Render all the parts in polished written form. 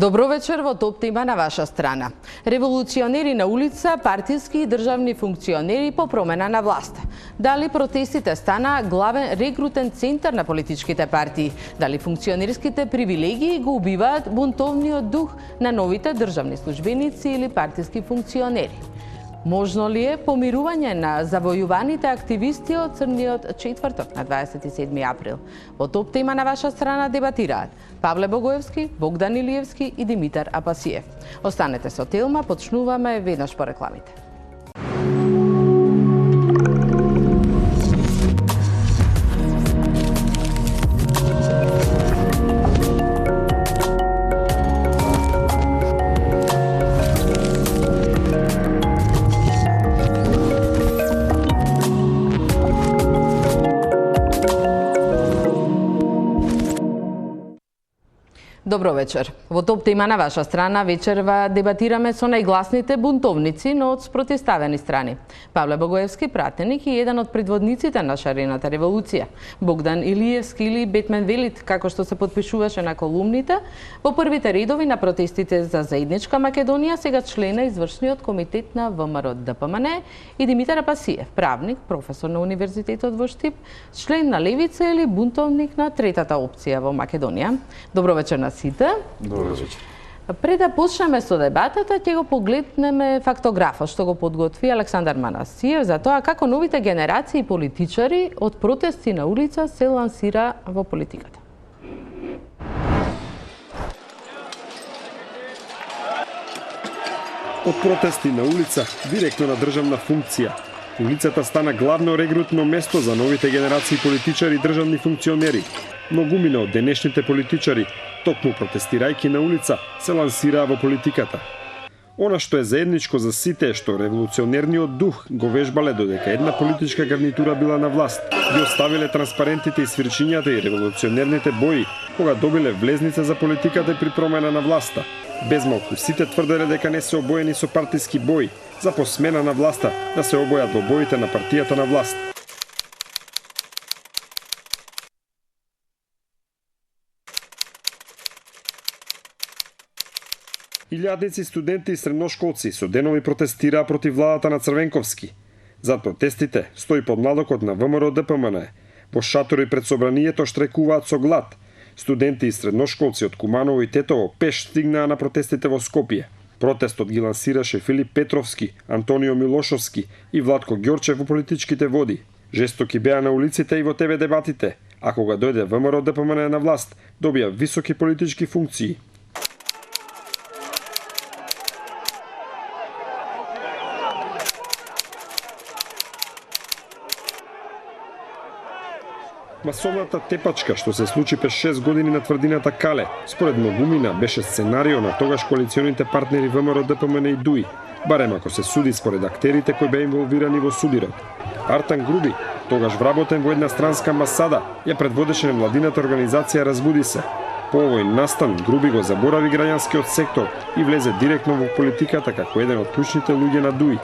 Добро вечер, во топ тема на ваша страна. Револуционери на улица, партиски и државни функционери по промена на власт. Дали протестите стана главен рекрутен центар на политичките партии? Дали функционерските привилегии го убиваат бунтовниот дух на новите државни службеници или партиски функционери? Можно ли е помирување на завојуваните активисти од Црниот четврток на 27 април? Во топ тема на ваша страна дебатираат Павле Богоевски, Богдан Илиевски и Димитар Апасиев. Останете со Телма, почнуваме веднаш по рекламите. Добро вечер. Во топ тема на ваша страна вечерва дебатираме со најгласните бунтовници, но од спротивставени страни. Павле Богоевски, пратеник и еден од предводниците на шарената револуција. Богдан Илиевски или Бетмен Велит, како што се подпишуваше на колумните, во првите редови на протестите за заедничка Македонија, сега член на извршниот комитет на ВМРО ДПМН, и Димитар Апасиев, правник, професор на Универзитетот во Штип, член на Левица или бунтовник на третата опција во Македонија. Добро вечер на сите. Добро вечер. Пред да почнеме со дебатата, ќе го погледнеме фактографот што го подготви Александар Манасиев за тоа како новите генерации политичари од протести на улица се лансира во политиката. Од протести на улица, директно на државна функција. Улицата стана главно регрутно место за новите генерации политичари и државни функционери. Многумина од денешните политичари, токму протестирајќи на улица, се лансираа во политиката. Она што е заедничко за сите е што револуционерниот дух го вежбале додека една политичка гарнитура била на власт. Ги оставиле транспарентите и свирчињата и револуционерните бои, кога добиле влезница за политиката и при промена на власта. Безмалку сите тврделе дека не се обоени со партиски бои, за по смена на власта да се обојат во боите на партијата на власт. Илјадници студенти и средношколци со денови протестираа против владата на Црвенковски. Зад протестите стои подмладокот на ВМРО ДПМН. Во шатори пред собранието штрекуваат со глад. Студенти и средношколци од Куманово и Тетово пеш стигнаа на протестите во Скопје. Протестот ги лансираше Филип Петровски, Антонио Милошовски и Владко Ѓорчев во политичките води. Жестоки беа на улиците и во ТВ дебатите, а кога дојде ВМРО ДПМН на власт, добија високи политички функции. Масовната тепачка што се случи пред 6 години на тврдината Кале, според многумина беше сценарио на тогаш коалиционите партнери ВМРО ДПМН и ДУИ, барем ако се суди според актерите кои беа инволвирани во судирот. Артан Груби, тогаш вработен во една странска амбасада, ја предводеше невладината организација Разбуди се. По овој настан Груби го заборави граѓанскиот сектор и влезе директно во политиката како еден од клучните луѓе на ДУИ.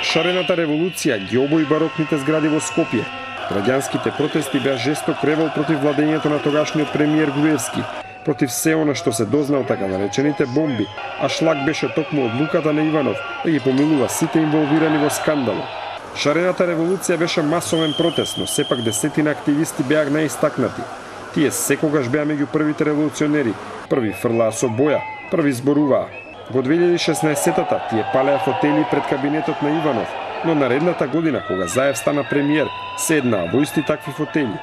Шарената револуција ги обои барокните згради во Скопје. Граѓанските протести беа жесток револ против владењето на тогашниот премиер Груевски, против се она што се дознал така наречените бомби, а шлак беше токму одлуката на Иванов да ги помилува сите инволвирани во скандалот. Шарената револуција беше масовен протест, но сепак десетина активисти беа најистакнати. Тие секогаш беа меѓу првите револуционери, први фрлаа со боја, први зборуваа. Во 2016-та тие палеа фотели пред кабинетот на Иванов, но наредната година, кога Заев стана премиер, седнаа во исти такви фотели.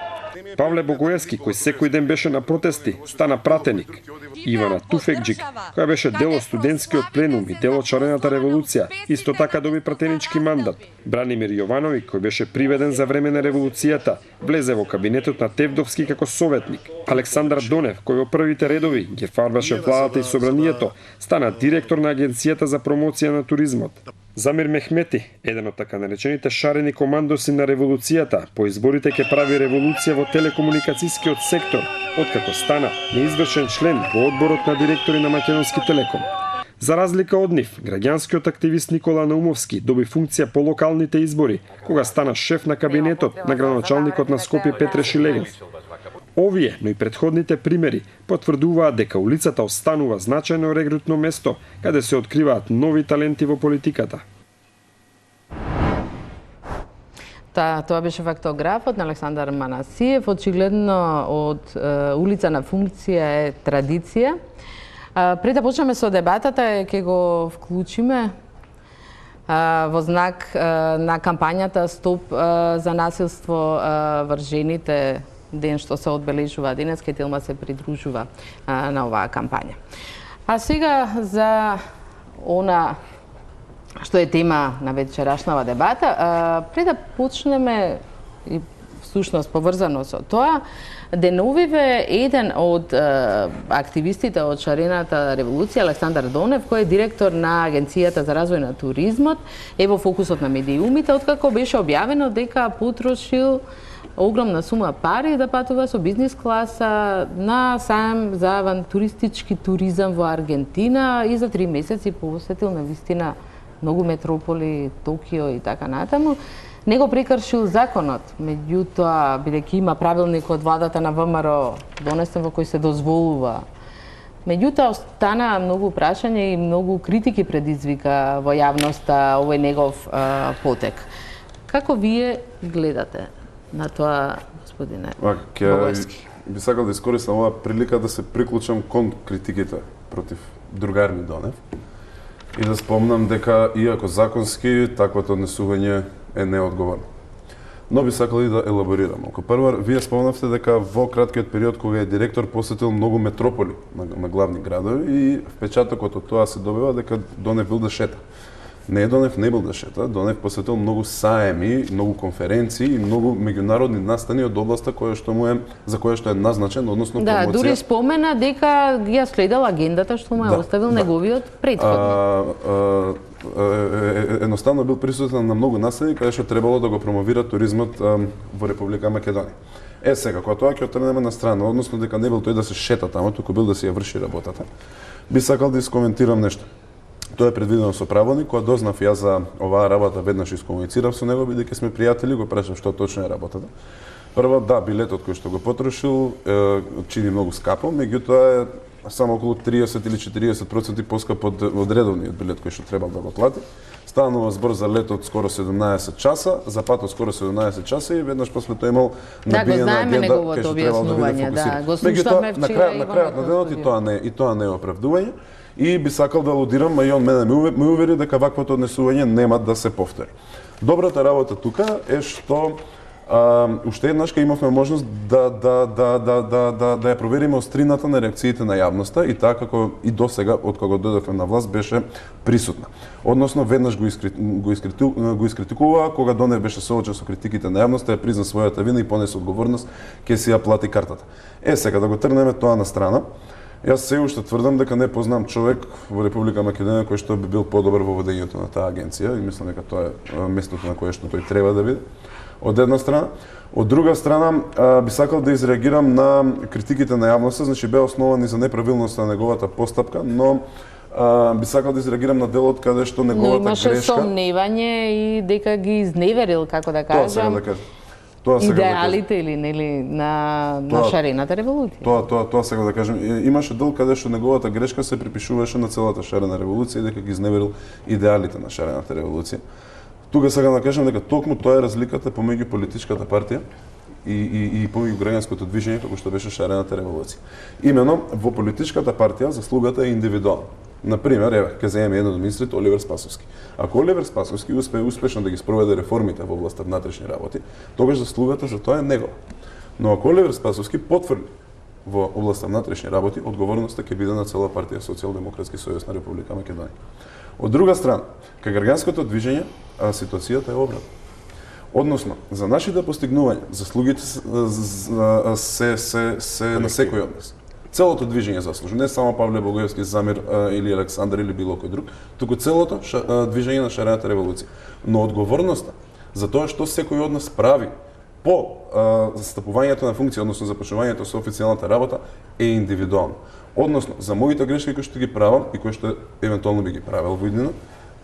Павле Богоевски, кој секој ден беше на протести, стана пратеник. Ивана Туфекџик, која беше дел од студентскиот пленум и дел од шарената револуција, исто така доби пратенички мандат. Бранимир Јовановиќ, кој беше приведен за време на револуцијата, влезе во кабинетот на Тевдовски како советник. Александар Донев, кој во првите редови ги фарбаше владата и собранието, стана директор на Агенцијата за промоција на туризмот. Замир Мехмети, еден од така наречените шарени командоси на револуцијата, по изборите ќе прави револуција во телекомуникацијскиот сектор, откако стана неизвршен член во одборот на директори на Македонски Телеком. За разлика од нив, граѓанскиот активист Никола Наумовски доби функција по локалните избори, кога стана шеф на кабинетот на градоначалникот на Скопје Петре Шилегов. Овие, но и претходните примери, потврдуваат дека улицата останува значајно регрутно место, каде се откриваат нови таленти во политиката. Тоа беше фактографот на Александар Манасиев. Очигледно од улица на функција е традиција. Пред да почнеме со дебатата, ќе го вклучиме во знак на кампањата Стоп за насилство врз жените, ден што се одбележува денес, Кетелма се придружува на оваа кампања. А сега за она што е тема на вечерашнава дебата, пред да почнеме и всушност поврзано со тоа, деновиве еден од активистите од шарената револуција, Александар Донев, кој е директор на Агенцијата за развој на туризмот, е во фокусот на медиумите, откако беше објавено дека потрошил огромна сума пари да патува со бизнис класа на сајм за авантуристички туризам во Аргентина и за 3 месеци посетил на вистина многу метрополи, Токио и така натаму. Не го прекршил законот, меѓутоа, бидејќи има правилник од владата на ВМРО донесен во кој се дозволува. Меѓутоа, остана многу прашања и многу критики предизвика во јавноста овој негов потек. Како вие гледате на тоа, господине Богојски? Би сакал да искористам оваа прилика да се приклучам кон критиките против другарни Донев и да спомнам дека, иако законски, таквото однесување е неодговорно. Но би сакал и да елаборирам. Ако прво, вие спомнавте дека во краткиот период кога е директор посетил многу метрополи на главни градови и впечатокот од тоа се добива дека Донев бил да шета. Не, Донев не бил да шета, Донев посетил многу саеми, многу конференции и многу меѓународни настани од областа за која што е назначен, односно промоција. Да, дури спомена дека ја следел агендата што му е оставил неговиот претходник. Едноставно бил присутен на многу настани каде што требало да го промовира туризмот во Република Македонија. Сега, кога тоа ќе отрнеме на страна, односно дека не бил тој да се шета таму, туку бил да си ја врши работата, би сакал да искоментирам нешто. Тоа е предвидено со правилник, кога дознав ја за оваа работа, веднаш искомуницирав со него, бидејќи сме пријатели, го прашав што точно е работата. Прво, да, билетот кој што го потрошил чини многу скапо, меѓутоа е само околу 30 или 40% поскап од редовниот билет кој што требал да го плати. Станува збор за летот скоро 17 часа, за патот скоро 17 часа и веднаш после тоа имал набиена агенда кај што требал да биде фокусиран. Меѓутоа, на крајот на денот и тоа не е оправдување. И би сакал да алудирам, а и он мене ме увери дека ваквото однесување нема да се повтори. Добрата работа тука е што уште еднаш имавме можност да ја провериме острината на реакциите на јавноста и таа како и досега од кога дојдовме на власт беше присутна. Односно веднаш го искритикува, кога Донев беше соочен со критиките на јавноста, ја призна својата вина и понесе одговорност, ќе си ја плати картата. Сега да го трнеме тоа на страна. Јас се уште тврдам дека не познам човек во Република Македонија кој што би бил подобар во водењето на таа агенција и мислам дека тоа е местото на кое што тој треба да биде. Од една страна, од друга страна би сакал да изреагирам на критиките на јавноста, значи беа основани за неправилноста на неговата постапка, но би сакал да изреагирам на делот каде што неговата грешка. Но имаше сомневање и дека ги изневерил, како да кажам. Тоа сега да кажам. Идеалите или нели на шарената револуција. Тоа сега да кажем, имаше дел каде што неговата грешка се припишуваше на целата шарена револуција и дека ги изневерил идеалите на шарената револуција. Тука сега да кажем дека токму тоа е разликата помеѓу политичката партија и помеѓу граѓанското движење како што беше шарената револуција. Имено во политичката партија заслугата е индивидуална. Например, ќе земеме еден од министрите, Оливер Спасовски. Ако Оливер Спасовски успее успешно да ги спроведе реформите во областа внатрешни работи, тогаш заслугата за тоа е негова. Но ако Оливер Спасовски потврди во областа внатрешни работи, одговорноста ќе биде на цела партија Социјалдемократски сојуз на Република Македонија. Од друга страна, кај граѓанското движење ситуацијата е обратна. Односно, за нашите постигнувања, заслугите се на секој од нас. Целото движење заслужи, не само Павле Богоевски, Замир или Александар или било кој друг, туку целото движење на шарената револуција. Но одговорноста за тоа што секој од нас прави по застапувањето на функција, односно започнувањето со официјалната работа е индивидуално. Односно, за моите грешки кои што ги правам и кои што евентуално би ги правел во иднина,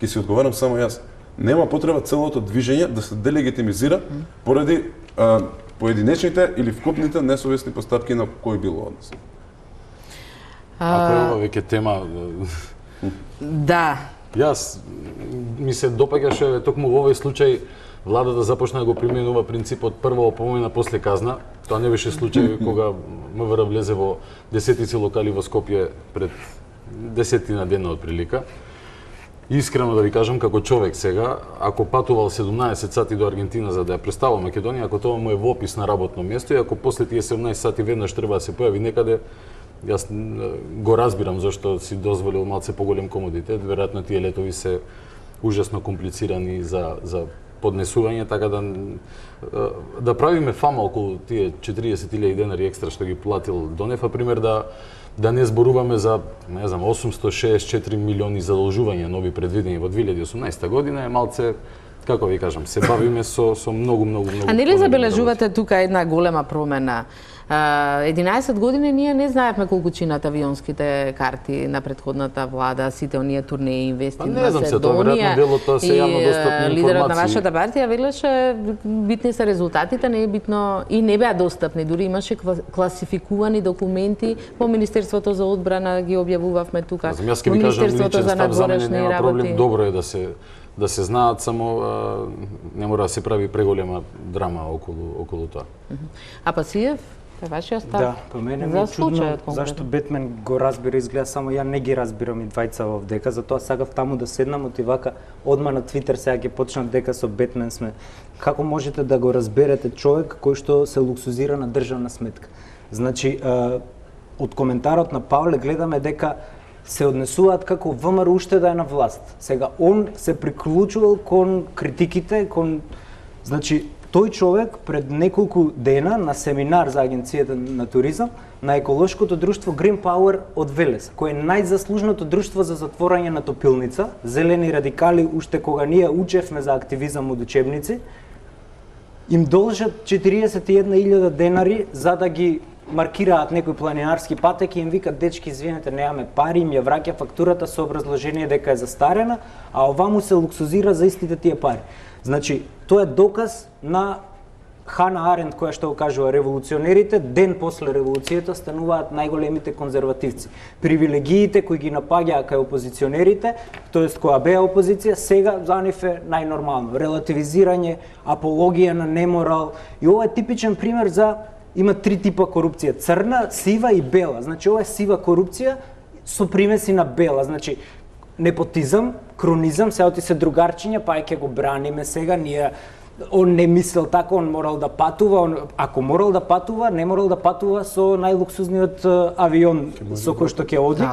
ќе си одговарам само јас. Нема потреба целото движење да се делегитимизира поради поединечните или вкупните несовесни постапки на кој било од нас. Ако е ова веќе тема, Да. јас ми се допаѓаше токму во овој случај владата започна да го применува принципот прво опомена, после казна. Тоа не беше случај кога МВР влезе во десетици локали во Скопје пред десетина дена од прилика. Искрено да ви кажам, како човек сега, ако патувал 17 сати до Аргентина за да ја представува Македонија, ако тоа му е во опис на работно место и ако после тие 17 сати веднаш треба да се појави некаде, јас го разбирам зашто си дозволил малце поголем комодитет. Веројатно тие летови се ужасно комплицирани за поднесување, така да правиме фама околу тие 40.000 денари екстра што ги платил Донев, а пример да не зборуваме за, не знам, 864 милиони задолжувања нови предвидени во 2018 година, е малце, како ви кажам, се бавиме со многу. А нели забележувате тука една голема промена? 11 години ние не знаевме колку чинат авионските карти на претходната влада, сите оние турнеи, инвести не знам се, тоа веројатно делото се јавно достапни информации. Лидерот на вашата партија велеше битни се резултатите, не е битно и не беа достапни, дури имаше класификувани документи по Министерството за одбрана, ги објавувавме тука. Јас ќе ви кажам личен став, за мене нема проблем, добро е да се знаат, само не мора да се прави преголема драма околу тоа. А Пасиев? Вашиот став? Да, по мене ми е чудно зашто Бетмен го разбира, изгледа само ја не ги разбирам и двајца овдека, затоа сакав таму да седнам и вака одма на Твитер сега ќе почнат дека со Бетмен сме. Како можете да го разберете човек кој што се луксузира на државна сметка? Значи, од коментарот на Павле гледаме дека се однесуваат како ВМРО уште да е на власт. Сега он се приклучувал кон критиките, значи тој човек пред неколку дена на семинар за Агенцијата на туризам на еколошкото друштво Green Power од Велес, кој е најзаслужното друштво за затворање на топилница, зелени радикали уште кога ние учевме за активизам од учебници, им должат 41.000 денари за да ги маркираат некои планинарски патеки и им викат дечки, извинете, немаме пари, им ја враќа фактурата со образложение дека е застарена, а оваму се луксузира за истите тие пари. Значи, тоа е доказ на Хана Аренд, која што го кажува, револуционерите ден после револуцијата стануваат најголемите конзервативци. Привилегиите кои ги напаѓаа кај опозиционерите, тоест која беа опозиција, сега за нив е најнормално. Релативизирање, апологија на неморал. И ова е типичен пример за има три типа корупција: црна, сива и бела. Значи ова е сива корупција со примеси на бела. Значи непотизам, кронизам, се се другарчиња, па ќе го браниме сега, ние он не мислел така, он морал да патува, ако морал да патува, не морал да патува со најлуксузниот авион со кој што ќе оди.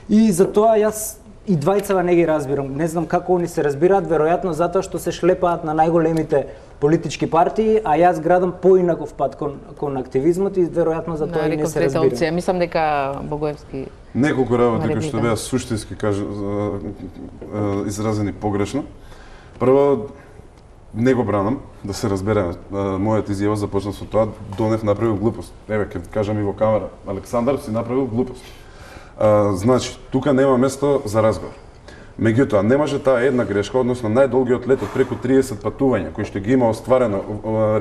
И затоа јас и двајцава не ги разбирам. Не знам како они се разбираат, веројатно затоа што се шлепаат на најголемите политички партии, а јас градам поинаков пат кон активизмот и веројатно затоа и не се разбирам. Мислам дека Богоевски неколку работи кои што беа суштински изразени погрешно. Прво, не го бранам, да се разбереме. Мојата изјава започна со тоа: Донев направил глупост. Еве, ќе кажам и во камера, Александар си направил глупост. Значи, тука нема место за разговор. Меѓутоа, не може таа една грешка, односно најдолгиот лет од преку 30 патувања, кој што ги има остварено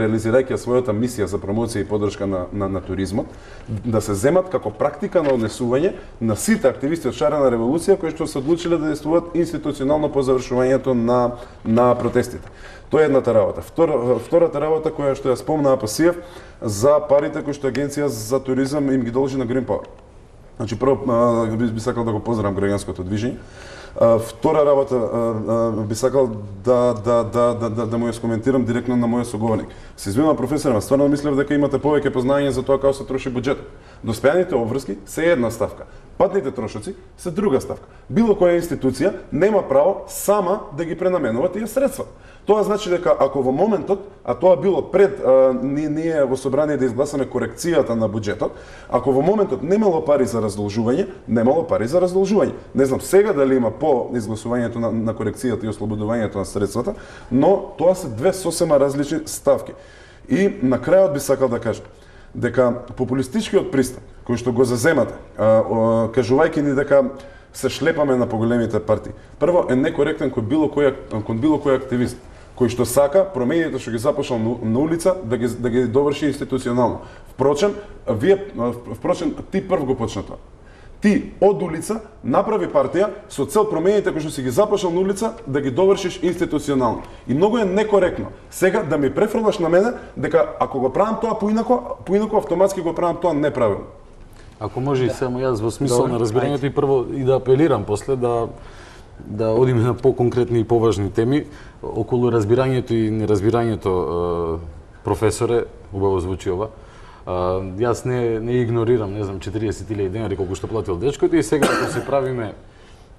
реализирајќи својата мисија за промоција и поддршка на туризмот, да се земат како практика на однесување на сите активисти од шарена револуција кои што се одлучиле да действуваат институционално по завршувањето на протестите. Тоа е едната работа. Втората работа која што ја спомнаа Пасиев за парите кои што Агенција за туризам им ги должи на Green Power. Значи, прво би сакал да го поздравам граѓанското движење. Втора работа би сакал да му ја скоментирам директно на мојот соговорник. Се извинувам, професоре, стварно мислев дека имате повеќе познање за тоа како се троши буџетот. Доспеаните обврски се една ставка. Патните трошоци се друга ставка. Било која институција нема право сама да ги пренаменува тие средства. Тоа значи дека ако во моментот, а тоа било пред ние во собрание да изгласаме корекцијата на буџетот, ако во моментот немало пари за раздолжување, немало пари за раздолжување. Не знам сега дали има по изгласувањето на корекцијата и ослободувањето на средствата, но тоа се две сосема различни ставки. И на крајот би сакал да кажам дека популистичкиот пристап кој што го заземате, кажувајќи ни дека се шлепаме на поголемите партии, прво е некоректен кон било кој активист кој што сака промените што ги започнал на улица да ги доврши институционално. Впрочем, ти прв го почна тоа. Ти од улица направи партија со цел промените кои што си ги започнал на улица да ги довршиш институционално. И многу е некоректно сега да ми префрлаш на мене дека ако го правам тоа поинако автоматски го правам тоа неправилно. Ако може и само јас во смисол на разбирањето и прво и да апелирам после да одиме на по-конкретни и поважни теми околу разбирањето и неразбирањето, професоре, убаво звучи ова. Јас не игнорирам, не знам, 40.000 денари колку што платил дечкото и сега ако се правиме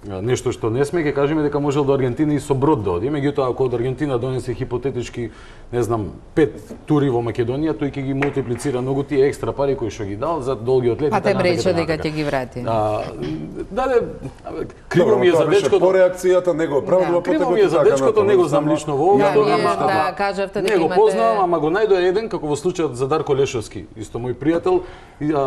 нешто што не сме, ќе кажеме дека можел до Аргентина и со брод да оди. Меѓутоа, ако од Аргентина донесе хипотетички, не знам, 5 тури во Македонија, тој ќе ги мултиплицира многу тие екстра пари кои што ги дал за долгиот лет. А те брече дека ќе ги врати. Криво ми е за дечкото. По реакцијата не го оправдува криво ми е за дечкото, не го знам лично во ова. Да, кажавте дека не го познавам, ама го најдоа еден, како во случајот за Дарко Лешовски, исто мој пријател,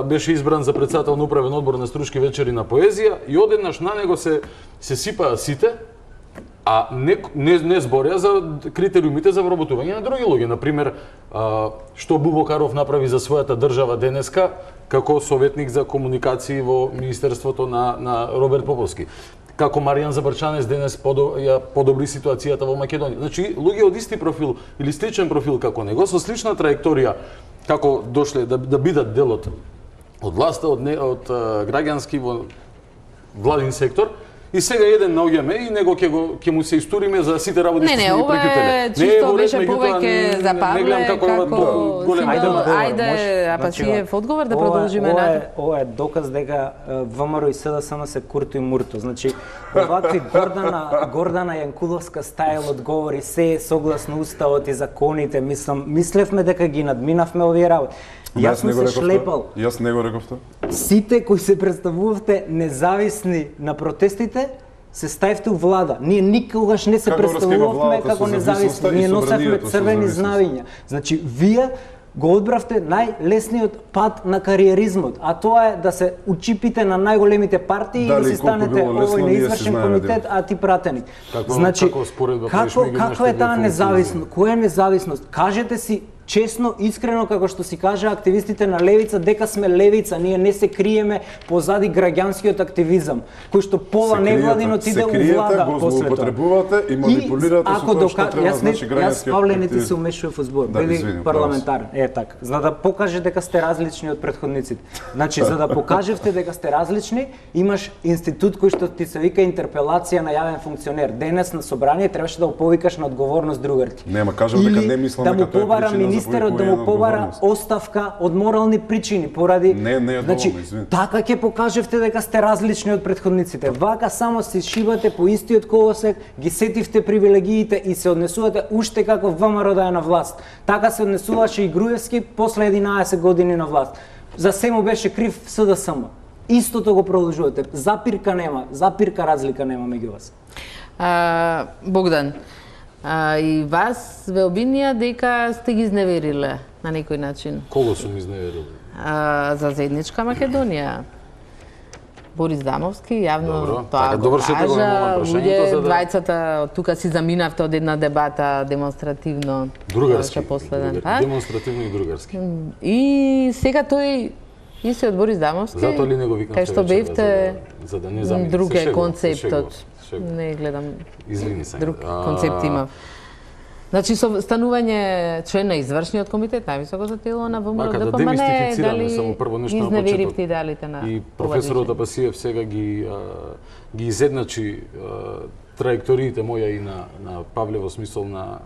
беше избран за председател на управен одбор на Струшки вечери на поезија и одеднаш на него се сипаа сите, а не зборија за критериумите за вработување на други луѓе. Например, што Бубокаров направи за својата држава денеска како советник за комуникации во Министерството на Роберт Поповски. Како Маријан Забрчанец денес ја подобри ситуацијата во Македонија. Значи, луѓе од исти профил или сличен профил како него, со слична траекторија, како дошле да бидат дел од власта, од граѓански во владин сектор, и сега еден наоѓаме и него ќе му се истуриме за сите работи што сме ги прекутеле. Не, чисто беше повеќе за Павле, како ајде, Апасиев одговор да продолжиме натаму. Ова е доказ дека ВМРО и СДСМ се курто и мурто. Значи, овакви Гордана Јанкуловска стайл одговори се согласно уставот и законите, мислевме дека ги надминавме овие работи. Јас сум се шлепал. Јас не го реков тоа. Сите кои се представувавте независни на протестите, се ставивте у влада. Ние никогаш не се представувавме како независни. Ние носевме црвени знавиња. Значи, вие го одбравте најлесниот пат на кариеризмот, а тоа е да се учипите на најголемите партии и да си станете овој неизвршен комитет, а ти пратеник. Значи, каква е таа независност? Која е независност? Кажете си честно, искрено, како што си кажа активистите на левица, дека сме левица, ние не се криеме позади граѓанскиот активизам, кој што пола невладинот иде у влада после тоа. Злоупотребувате и манипулирате со тоа што треба значи граѓански активизам. Јас Павле не ти се умешував во збор, биде парламентарен. Така, за да покаже дека сте различни од претходниците. Значи, за да покажевте дека сте различни, имаш институт кој што ти се вика интерпелација на јавен функционер. Денес на собрание требаше да го повикаш на одговорност другарки. Нема, кажам дека не мислам дека тоа е причина. Министерот да му побара оставка од морални причини поради значи така ќе покажевте дека сте различни од претходниците. Вака само се шибате по истиот колосек, ги сетивте привилегиите и се однесувате уште како ВМРО да е на власт. Така се однесуваше и Груевски после 11 години на власт. За се му беше крив СДСМ. Истото го продолжувате. Запирка разлика нема меѓу вас. Богдан, и вас ве обвинија дека сте ги изневериле на некој начин. Кого сум изневерил? За заедничка Македонија. Борис Дамовски јавно тоа го кажа. Двајцата од тука си заминавте од една дебата демонстративно. Другарски. Демонстративно и другарски. И сега тој иси од Борис Дамовски. Затоа ли не го викам кај што бевте за да не заминам. Друг е концептот. Не гледам. Извини се. Друг концепт имав. Значи со станување член на извршниот комитет, највисокото тело на ВМРО ДПМН, дали само прво нешто на изневеривте идеалите на и професорот Апасиев сега ги изедначи траекториите моја и на Павле во смисол на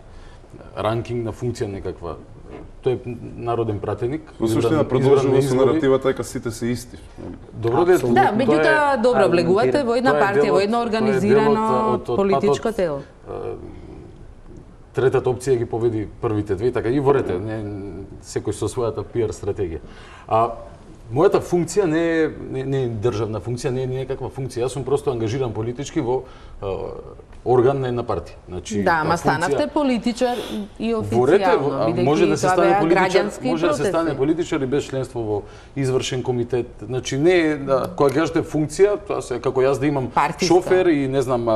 ранкинг на функција некаква тој е народен пратеник. Во суштина продолжува со наративата дека сите се исти. Добро Да, меѓутоа добро влегувате во една партија, во едно организирано политичко тело. Третата опција ги победи првите две, така и ворете, не секој со својата PR стратегија. Мојата функција не е државна функција, не е некаква функција. Јас сум просто ангажиран политички во орган на една партија. Значи, да, ама станавте политичар и официјално, бидејќи тоа беа граѓански може да се стане политичар и без членство во извршен комитет. Значи не е кога кажете функција, тоа се како јас да имам шофер и не знам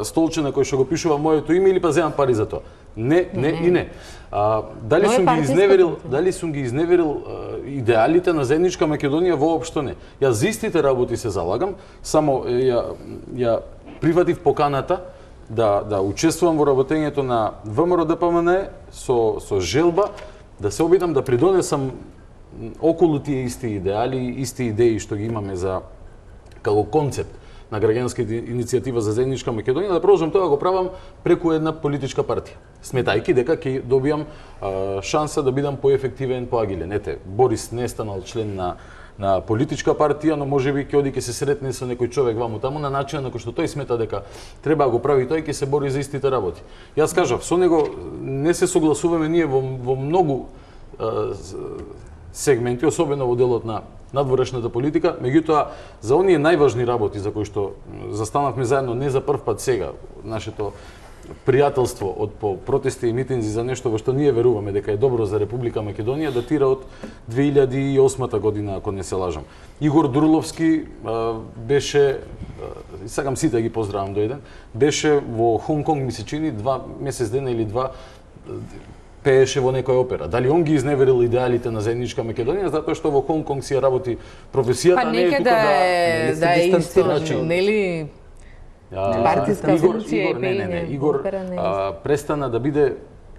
столче на кој што го пишува моето име или па земам пари за тоа. Не. Дали сум ги изневерил идеалите на заедничка Македонија, воопшто не. Јас за истите работи се залагам, само ја прифатив поканата да учествувам во работењето на ВМРО-ДПМН со желба да се обидам да придонесам околу тие исти идеали, исти идеи што ги имаме за како концепт на граѓанска иницијатива за заедничка Македонија, да продолжам тоа го правам преку една политичка партија, сметајки дека ќе добијам шанса да бидам поефективен, поагилен. Ете, Борис не станал член на политичка партија, но можеби ќе оди ќе се сретне со некој човек ваму таму на начин на кој што тој смета дека треба да го прави тој, ќе се бори за истите работи. Јас кажав, со него не се согласуваме ние во многу сегменти, особено во делот на надворешната политика, меѓутоа за оние најважни работи за кои што застанавме заедно не за прв пат сега, нашето пријателство од по протести и митинзи за нешто во што ние веруваме дека е добро за Република Македонија, датира од 2008 година, ако не се лажам. Игор Дурловски беше, сакам сите да ги поздравам до еден, беше во Хонг Конг, ми се чини, 2 месец дена или 2 пееше во некоја опера. Дали он ги изневерил идеалите на заедничка Македонија, затоа што во Хонг Конг си ја работи професијата, не е тука да е исто, нели? Партиска функција и пеење. Игор престана да биде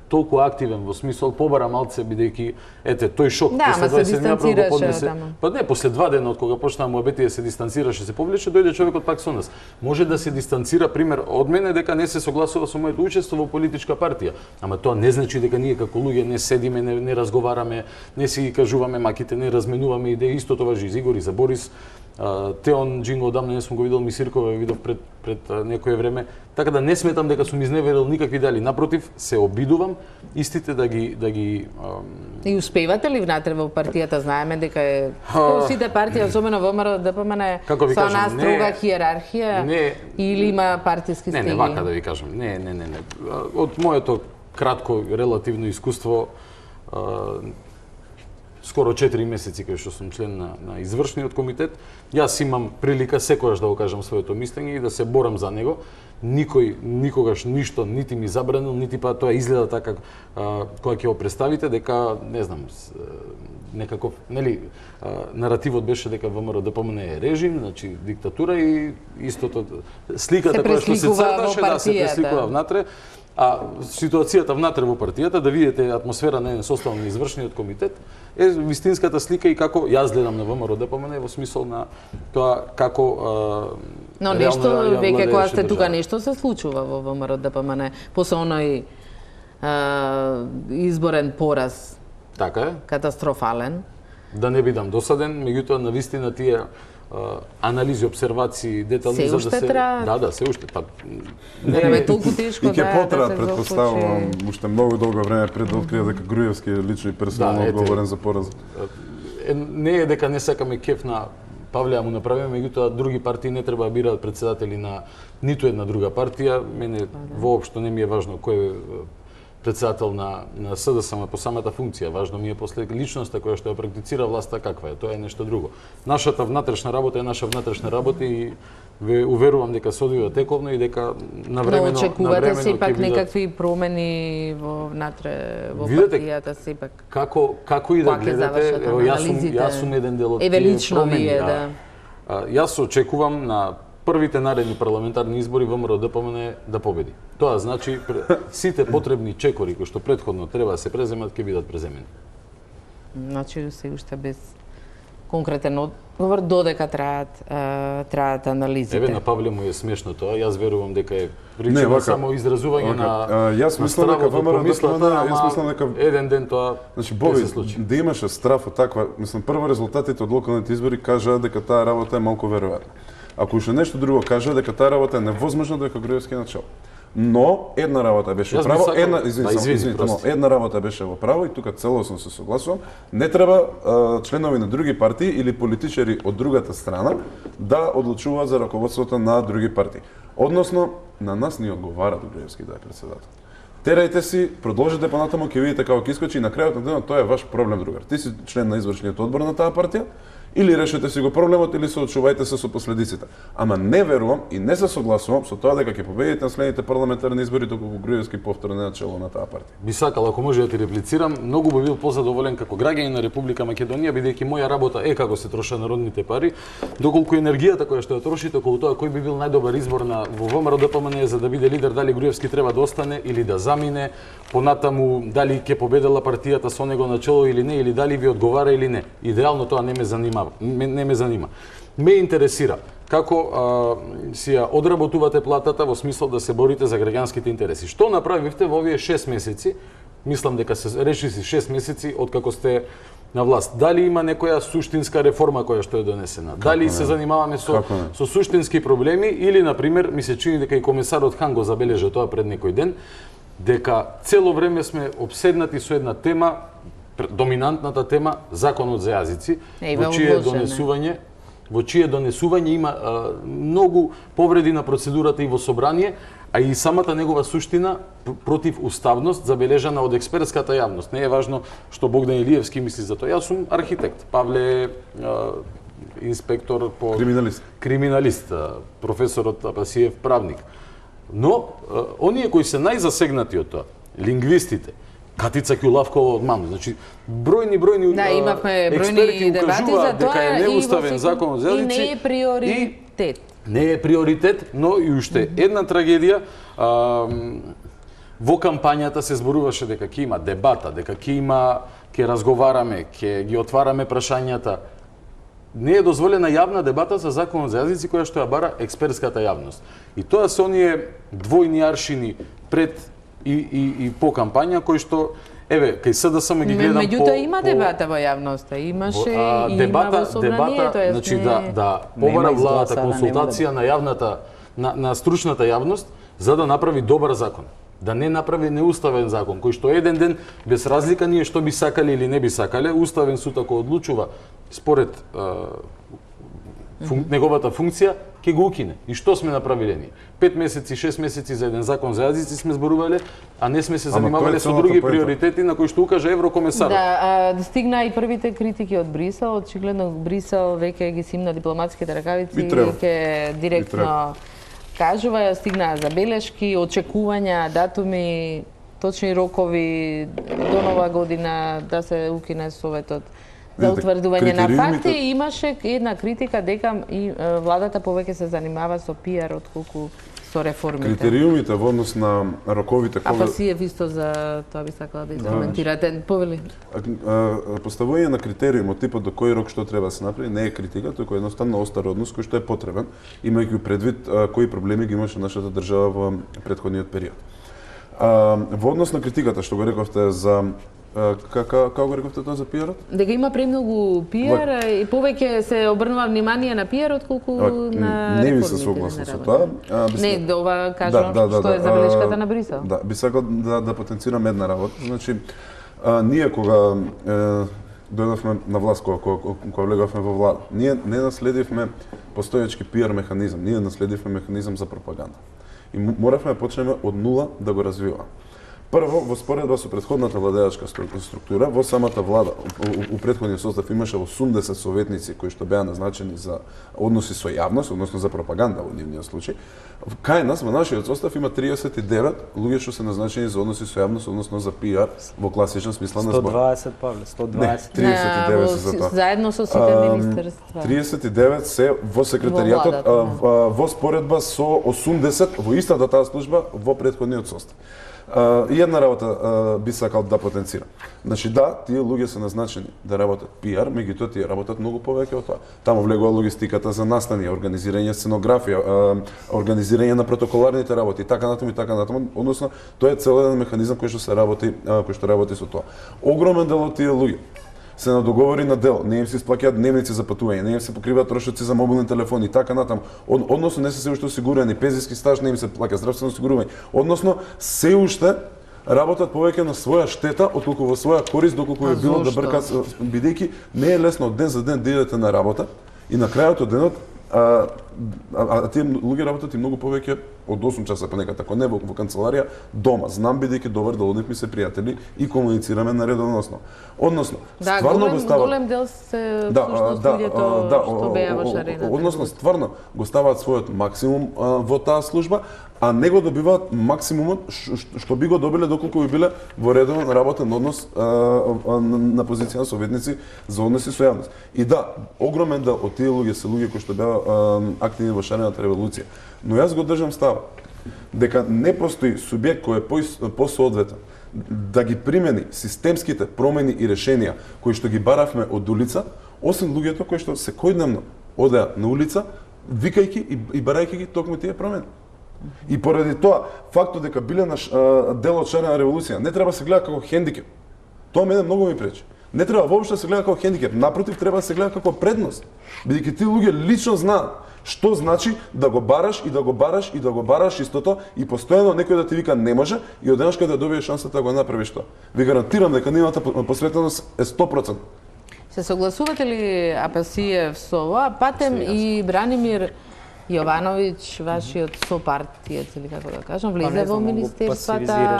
толку активен во смисол побара малце бидејќи ете тој шок после 20 дена го поднесе. Па не, после 2 дена од кога почна муабети да се дистанцираше, се повлече, дојде човекот пак со нас. Може да се дистанцира пример од мене дека не се согласува со моето учество во политичка партија, ама тоа не значи дека ние како луѓе не седиме, не разговараме, не си ги кажуваме маките, не разменуваме идеи. Истото важи и за Игор и за Борис. Теон Джинго одамна не сум го видел, Мисиркова видов пред некое време, така да не сметам дека сум изневерил никакви дали. Напротив, се обидувам истите да ги И успевате ли внатре во партијата? Знаеме дека е сите партии, особено ВМРО-ДПМН, со една строга хиерархија или има партиски стиги? Не, вака да ви кажам. Не. Од моето кратко релативно искуство, скоро 4 месеци кај што сум член на извршниот комитет, јас имам прилика секогаш да го кажам своето мислење и да се борам за него. Никој никогаш ништо нити ми забранил, нити па тоа изгледа така кога ќе го представите дека не знам некаков, нели, наративот беше дека ВМРО-ДПМН е режим, значи диктатура и истото сликата која што се црташе да се пресликува внатре. А ситуацијата внатре во партијата, да видите атмосфера на еден состав на извршниот комитет, е вистинската слика и како јас гледам на ВМРО-ДПМН во смисол на тоа како но нешто веќе кога сте тука нешто се случува во ВМРО-ДПМН после оној изборен пораз. Така е. Катастрофален. Да не бидам досаден, меѓутоа на вистина тие анализи, обсервации, детали за да се да, се уште па не е толку тешко да ќе потраат, претпоставувам, уште многу долго време пред да открија дека Груевски е лично и персонално одговорен за поразот. Не е дека не сакаме кеф на Павле му направиме, меѓутоа други партии не треба да бираат претседатели на ниту една друга партија. Мене воопшто не ми е важно кој е претседател на СДСМ по самата функција. Важно ми е после личноста која што ја практицира власта каква е. Тоа е нешто друго. Нашата внатрешна работа е наша внатрешна работа и ве уверувам дека се одвива тековно и дека навремено очекувате сепак некакви промени во внатре во партијата сепак. Како и да гледате, јас сум еден дел од тие промени. Јас очекувам на првите наредни парламентарни избори ВМРО-ДПМН да победи. Тоа значи сите потребни чекори кои што претходно треба да се преземат ќе бидат преземени. Значи се уште без конкретен одговор додека траат анализите. Еве на Павле му е смешно тоа. Јас верувам дека е Не, причина вака, само изразување на јас мислам дека ВМРО јас мислам дека еден ден тоа значи ќе Боби, се случи. да имаше страф од таква, мислам прво резултатите од локалните избори кажаа дека таа работа е малку веројатна. Ако уште нешто друго кажа дека таа работа е невозможна дека Груевски е начел. Но една работа беше Јас би право, сакал- извинете, една работа беше во право и тука целосно се согласувам. Не треба членови на други партии или политичари од другата страна да одлучуваат за раководството на други партии. Односно, на нас ни одговара Груевски да е председател. Терајте си, продолжите понатаму, ќе видите како ќе искочи и на крајот на денот тоа е ваш проблем, другар. Ти си член на извршниот одбор на таа партија, или решете си го проблемот или се очувајте се со последиците. Ама не верувам и не се согласувам со тоа дека ќе победите на следните парламентарни избори доколку Груевски повторно не начело на таа партија. Би сакал, ако може да ти реплицирам, многу би бил позадоволен како граѓанин на Република Македонија, бидејќи моја работа е како се трошат народните пари, доколку енергијата која што ја трошите околу тоа кој би бил најдобар избор на во ВМРО ДПМН за да биде лидер, дали Груевски треба да остане или да замине, понатаму дали ќе победела партијата со него начело или не, или дали ви одговара или не. Идеално тоа не ме занима. Не ме занима. Ме интересира како си ја одработувате платата во смисла да се борите за граѓанските интереси. Што направивте во овие 6 месеци? Мислам дека се реши си 6 месеци од како сте на власт. Дали има некоја суштинска реформа која што е донесена? Дали се занимаваме со суштински проблеми или на пример ми се чини дека и комесарот Хан го забележа тоа пред некој ден, дека цело време сме обседнати со една тема, доминантната тема, законот за јазици, во чие донесување има многу повреди на процедурата и во собрание, а и самата негова суштина против уставност забележана од експертската јавност. Не е важно што Богдан Илиевски мисли за тоа. Јас сум архитект, Павле инспектор по криминалист, професорот Апасиев правник. Но оние кои се најзасегнати од тоа, лингвистите, Катица Ќулавкова од МАМ. Значи, бројни експерти укажуваат дека е неуставен законот за јазици. И не е приоритет. Не е приоритет, но и уште една трагедија. Во кампањата се зборуваше дека ќе има дебата, дека ќе разговараме, ќе ги отвараме прашањата. Не е дозволена јавна дебата за законот за јазици која што ја бара експертската јавност. И тоа се оние двојни аршини пред и по кампања кои што еве кај СДСМ ги гледам меѓутоа има дебата во јавноста, имаше и има во собранието, значи да побара владата консултација на јавната на стручната јавност за да направи добар закон. Да не направи неуставен закон кој што еден ден без разлика ние што би сакале или не би сакале, уставен суд ако одлучува според неговата функција ќе го укине. И што сме направиле ние? 5 месеци, 6 месеци за еден закон за јазици сме зборувале, а не сме се занимавале со други приоритети на кои што укаже еврокомесарот. Да, стигна и првите критики од Брисел, очигледно Брисел веќе ги симна дипломатските ракавици и ќе директно кажува, стигнаа забелешки, очекувања, датуми, точни рокови до нова година да се укине советот за утврдување на факти. Имаше една критика дека и владата повеќе се занимава со пиар отколку со реформите. Критериумите во однос на роковите кога Апасиев исто за тоа би сакала да изкоментирате. Повели. Поставување на критериумот типот до кој рок што треба да се направи не е критика, тоеќе едноставно остар однос кој што е потребен, имајќи предвид кои проблеми ги имаше нашата држава во претходниот период. Во однос на критиката што го рековте за како го рековте тоа за пиарот? Дека има премногу пиар и повеќе се обрнува внимание на пиар отколку на реформите. Не ви се согласам со тоа. Не, ова кажам што е забелешката на Брисел. Да, би сакал да потенцирам една работа. Значи, ние кога дојдовме на власт, кога влегавме во влада, ние не наследивме постоечки пиар механизам, ние наследивме механизам за пропаганда. И моравме да почнеме од нула да го развиваме. Прво, во споредба со претходната владеачка структура, во самата влада, у претходниот состав имаше 80 советници кои што беа назначени за односи со јавност, односно за пропаганда во нивниот случај. Кај нас, во нашиот состав, има 39 луѓе што се назначени за односи со јавност, односно за пиар во класичен смисла на збор. 120, Павле, 120. Не, 39 се за тоа. Заедно со сите министерства. 39 се во секретаријатот, во споредба со 80 во истата таа служба во претходниот состав. И една работа би сакал да потенцира. Значи да, тие луѓе се назначени да работат пиар, меѓутоа тие работат многу повеќе од тоа. Таму влегува логистиката за настани, организирање сценографија, организирање на протоколарните работи, така натаму, односно тоа е цел еден механизам кој што работи со тоа. Огромен дел од тие луѓе се на договори на дел, не им се исплаќаат дневници за патување, не им се покриваат трошоци за мобилни телефони, така натаму. Односно не се уште осигурени, пензиски стаж не им се плаќа, здравствено осигурување. Односно се уште работат повеќе на своја штета отколку во своја корист, доколку е било да бркат, бидејќи не е лесно од ден за ден да идете на работа и на крајот од денот тие луѓе работат и многу повеќе од 8 часа понекад, ако не во канцеларија, дома. Знам бидејќи добар дел од нив ми се пријатели и комуницираме на редовна основа. Односно, стварно го ставаат голем дел се всушност луѓето што беа во шарената. Односно, стварно го ставаат својот максимум во таа служба, а не го добиваат максимумот што би го добиле доколку би биле во редовен работен однос на позиција на советници за односи со јавност. И да, огромен дел од тие луѓе се луѓе кои што беа активни во шарената револуција. Но јас го држам става дека не постои субјект кој е посоодветен да ги примени системските промени и решенија кои што ги баравме од улица, освен луѓето кои што секојдневно одеа на улица, викајќи и барајќи ги токму тие промени. И поради тоа, фактот дека биле на дел од шарена револуција, не треба да се гледа како хендикеп. Тоа мене многу ми пречи. Не треба воопшто да се гледа како хендикеп, напротив, треба да се гледа како предност. Бидејќи тие луѓе лично знаат што значи да го бараш и да го бараш и да го бараш истото и постојано некој да ти вика не може и одеднаш кога да добиеш шансата да го направиш тоа. Ви гарантирам дека нивната посветеност е 100%. Се согласувате ли Апасиев со ова? Патем и Бранимир Јовановиќ, вашиот сопартиец или како да кажам, влезе во министерствата.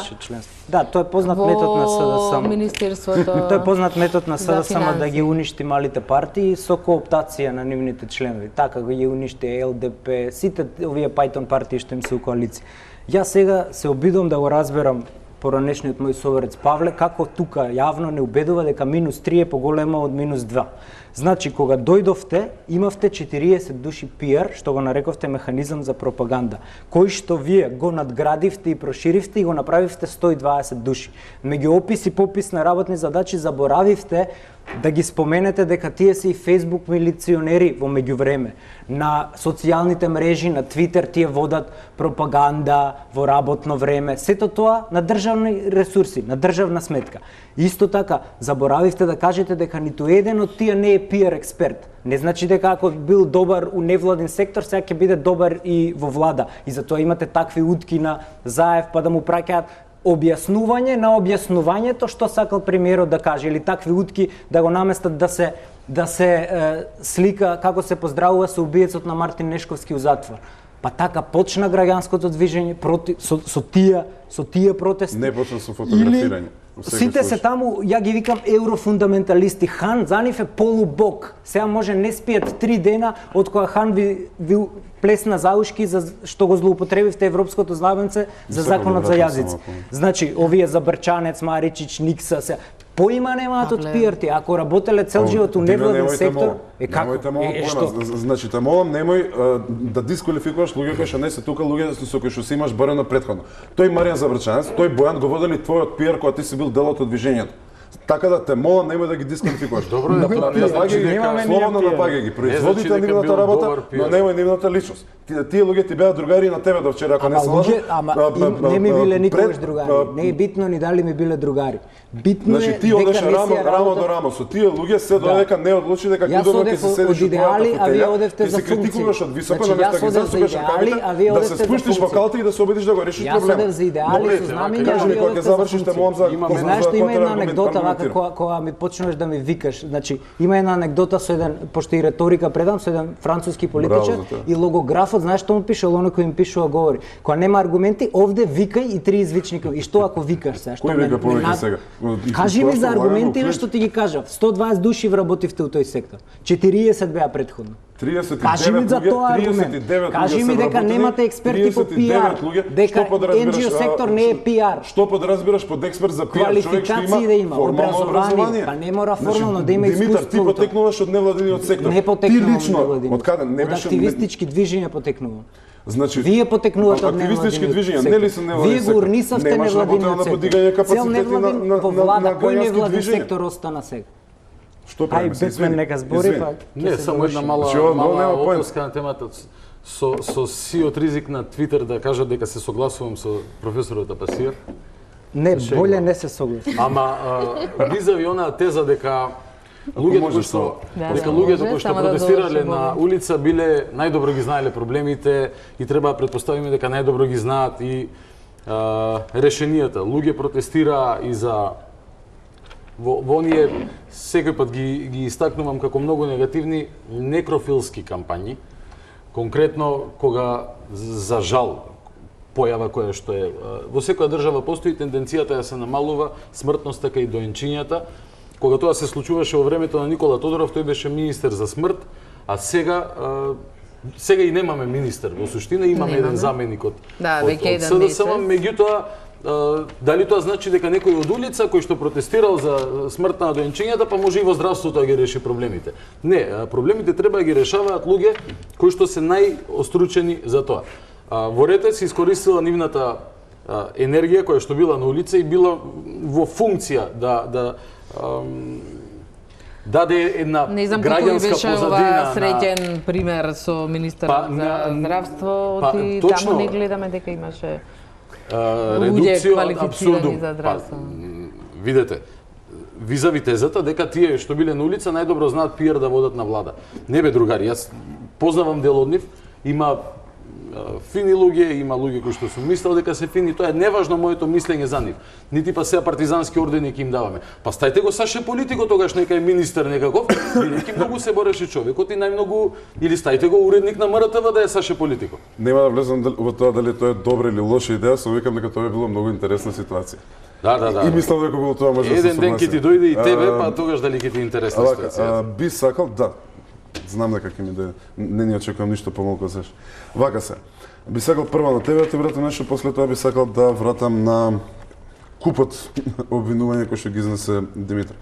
Да, тоа е познат метод на СДСМ. Министерството. Тоа е познат метод на СДСМ да ги уништи малите партии со кооптација на нивните членови. Така го ги уништи ЛДП, сите овие Пајтон партии што им се у коалиција. Јас сега се обидувам да го разберам поранешниот мој соверец Павле како тука јавно не убедува дека -3 е поголема од -2. Значи, кога дојдовте, имавте 40 души пиар, што го нарековте механизам за пропаганда, кој што вие го надградивте и проширивте и го направивте 120 души. Меѓу опис и попис на работни задачи заборавивте да ги споменете дека тие се и Facebook милиционери во меѓувреме. На социјалните мрежи, на Твитер, тие водат пропаганда во работно време. Сето тоа на државни ресурси, на државна сметка. Исто така, заборавивте да кажете дека ниту еден од тие не е пиар експерт. Не значи дека ако бил добар у невладин сектор, сега ќе биде добар и во влада. И затоа имате такви утки на Заев, па да му праќаат објаснување на објаснувањето што сакал премиерот да каже, или такви утки да го наместат да се слика како се поздравува со убиецот на Мартин Нешковски у затвор. Па така почна граѓанското движење со тие протести. Не почна со фотографирање. Сите се таму, ја ги викам еврофундаменталисти. Хан за нив е полубог. Сега може не спијат 3 дена од кога Хан ви плесна заушки за што го злоупотребивте европското знamenце за законот за јазици. Значи, овие за Брчанец, Маричич, Никса се поима немаат од пиарти. Ако работеле цел живот у невладен сектор, како? Значи, те молам, немој да дисквалификуваш луѓе кои што не се тука, луѓе со кои што се имаш барено претходно. Тој Маријан Забрчанец, тој Бојан го водели твојот пиар кога ти си бил дел од движењето. Така да те молам, немој да ги дисквалификуваш. Добро, слободно напагај ги. Производите нивната работа, но немој нивната личност. Тие луѓе ти беа другари на тебе до вчера, ако не се лажам. Не ми биле никогаш другари. Не е битно ни дали ми биле другари. Битно е дека ти одеше рамо до рамо со тие луѓе се додека не одлучи дека Кудово ќе се седиш во твојата фотелја, ти се критикуваш од високо на место ги засукаш ракавите, да се спуштиш во калта и да се обидиш да го решиш проблемот. Јас одев за идеали со знамења, кажи ми кога ќе завршиш те молам за. Знаеш што има една анегдота вака кога ми почнеш да ми викаш. Значи има една анегдота со еден, пошто и реторика предам, со еден француски политичар и логографот, знаеш што му пишал, оној кој им пишува говори. Кога нема аргументи, овде викај и 3 извичники. И што ако викаш сега? Што вика повеќе сега? Кажи ми за аргументите што ти ги кажав. 120 души вработивте у тој сектор. 40 беа претходно. 39 кажи ми дека немате експерти по пиар, дека NGO сектор не е пиар. Што подразбираш под експерт за пиар? Човек што има формално образование. Па не мора формално да има искуство. Димитар, ти потекнуваш од невладиниот сектор. Не потекнувам од невладиниот. Од каде? Од активистички движења потекнувам. Значи, Вие потекнувате од активистички невладиниот движења, сектор. нели се невладин Вие го урнисавте Немаш работа невладиниот на сектор. подигање Цел капацитети невладин во влада, кој граѓански невладин движења. сектор остана сега? Што правиме? Ај, Бетмен нека збори, па Не, само една Значи, ова нема мала поент. опоска на темата. Со сиот ризик на Твитер да кажа дека се согласувам со професорот Апасиер. Не, Се боле шегувам. не се согласувам. Ама визави онаа теза дека луѓето може кои што Да, дека да, луѓето може, кои што само да протестирале доврши на Боби. улица биле најдобро ги знаеле проблемите и треба да претпоставиме дека најдобро ги знаат и решенијата. Луѓе протестира и за во оние секој пат ги истакнувам како многу негативни некрофилски кампањи. Конкретно кога за жал појава која што е во секоја држава постои тенденцијата да се намалува смртноста кај доенчињата. Кога тоа се случуваше во времето на Никола Тодоров, тој беше министер за смрт, а сега и немаме министер. Во суштина имаме еден заменик од Да, од веќе еден СДСМ, месец. меѓутоа дали тоа значи дека некој од улица кој што протестирал за смртта на доенчињата, па може и во здравството да ги реши проблемите? Не, проблемите треба да ги решаваат луѓе кои што се најостручени за тоа. Во Ретец се искористила нивната енергија која што била на улица и била во функција да даде една Не знам кој граѓанска беше ова позадина среќен пример со министерот за здравство, и точно. таму не гледаме дека имаше редукција од квалифицирани абсурдум. за здравство. Видете, визави тезата дека тие што биле на улица најдобро знаат пиар да водат на влада. Не бе, другари, јас познавам дел од нив, има фини луѓе, има луѓе кои што се мислел дека се фини, тоа е неважно моето мислење за нив. Нити па сега партизански ордени ќе им даваме. Па стајте го Саше Политико тогаш нека е министер некаков, бидејќи многу се бореше човекот и најмногу, или стајте го уредник на МРТВ да е Саше Политико. Нема да влезам во тоа дали тоа е добра или лоша идеја, со викам дека тоа е било многу интересна ситуација. Да. И мислам дека било тоа може да се Еден ден ќе ти согласам. дојде и тебе, па тогаш дали ќе ти е интересна ситуација. Би сакал, да. Знам дека ќе ми дојде. Не ни очекувам ништо помалку од сеш. Вака се. Би сакал прво на тебе да ти вратам нешто, после тоа би сакал да вратам на купот обвинување кои што ги изнесе Димитар.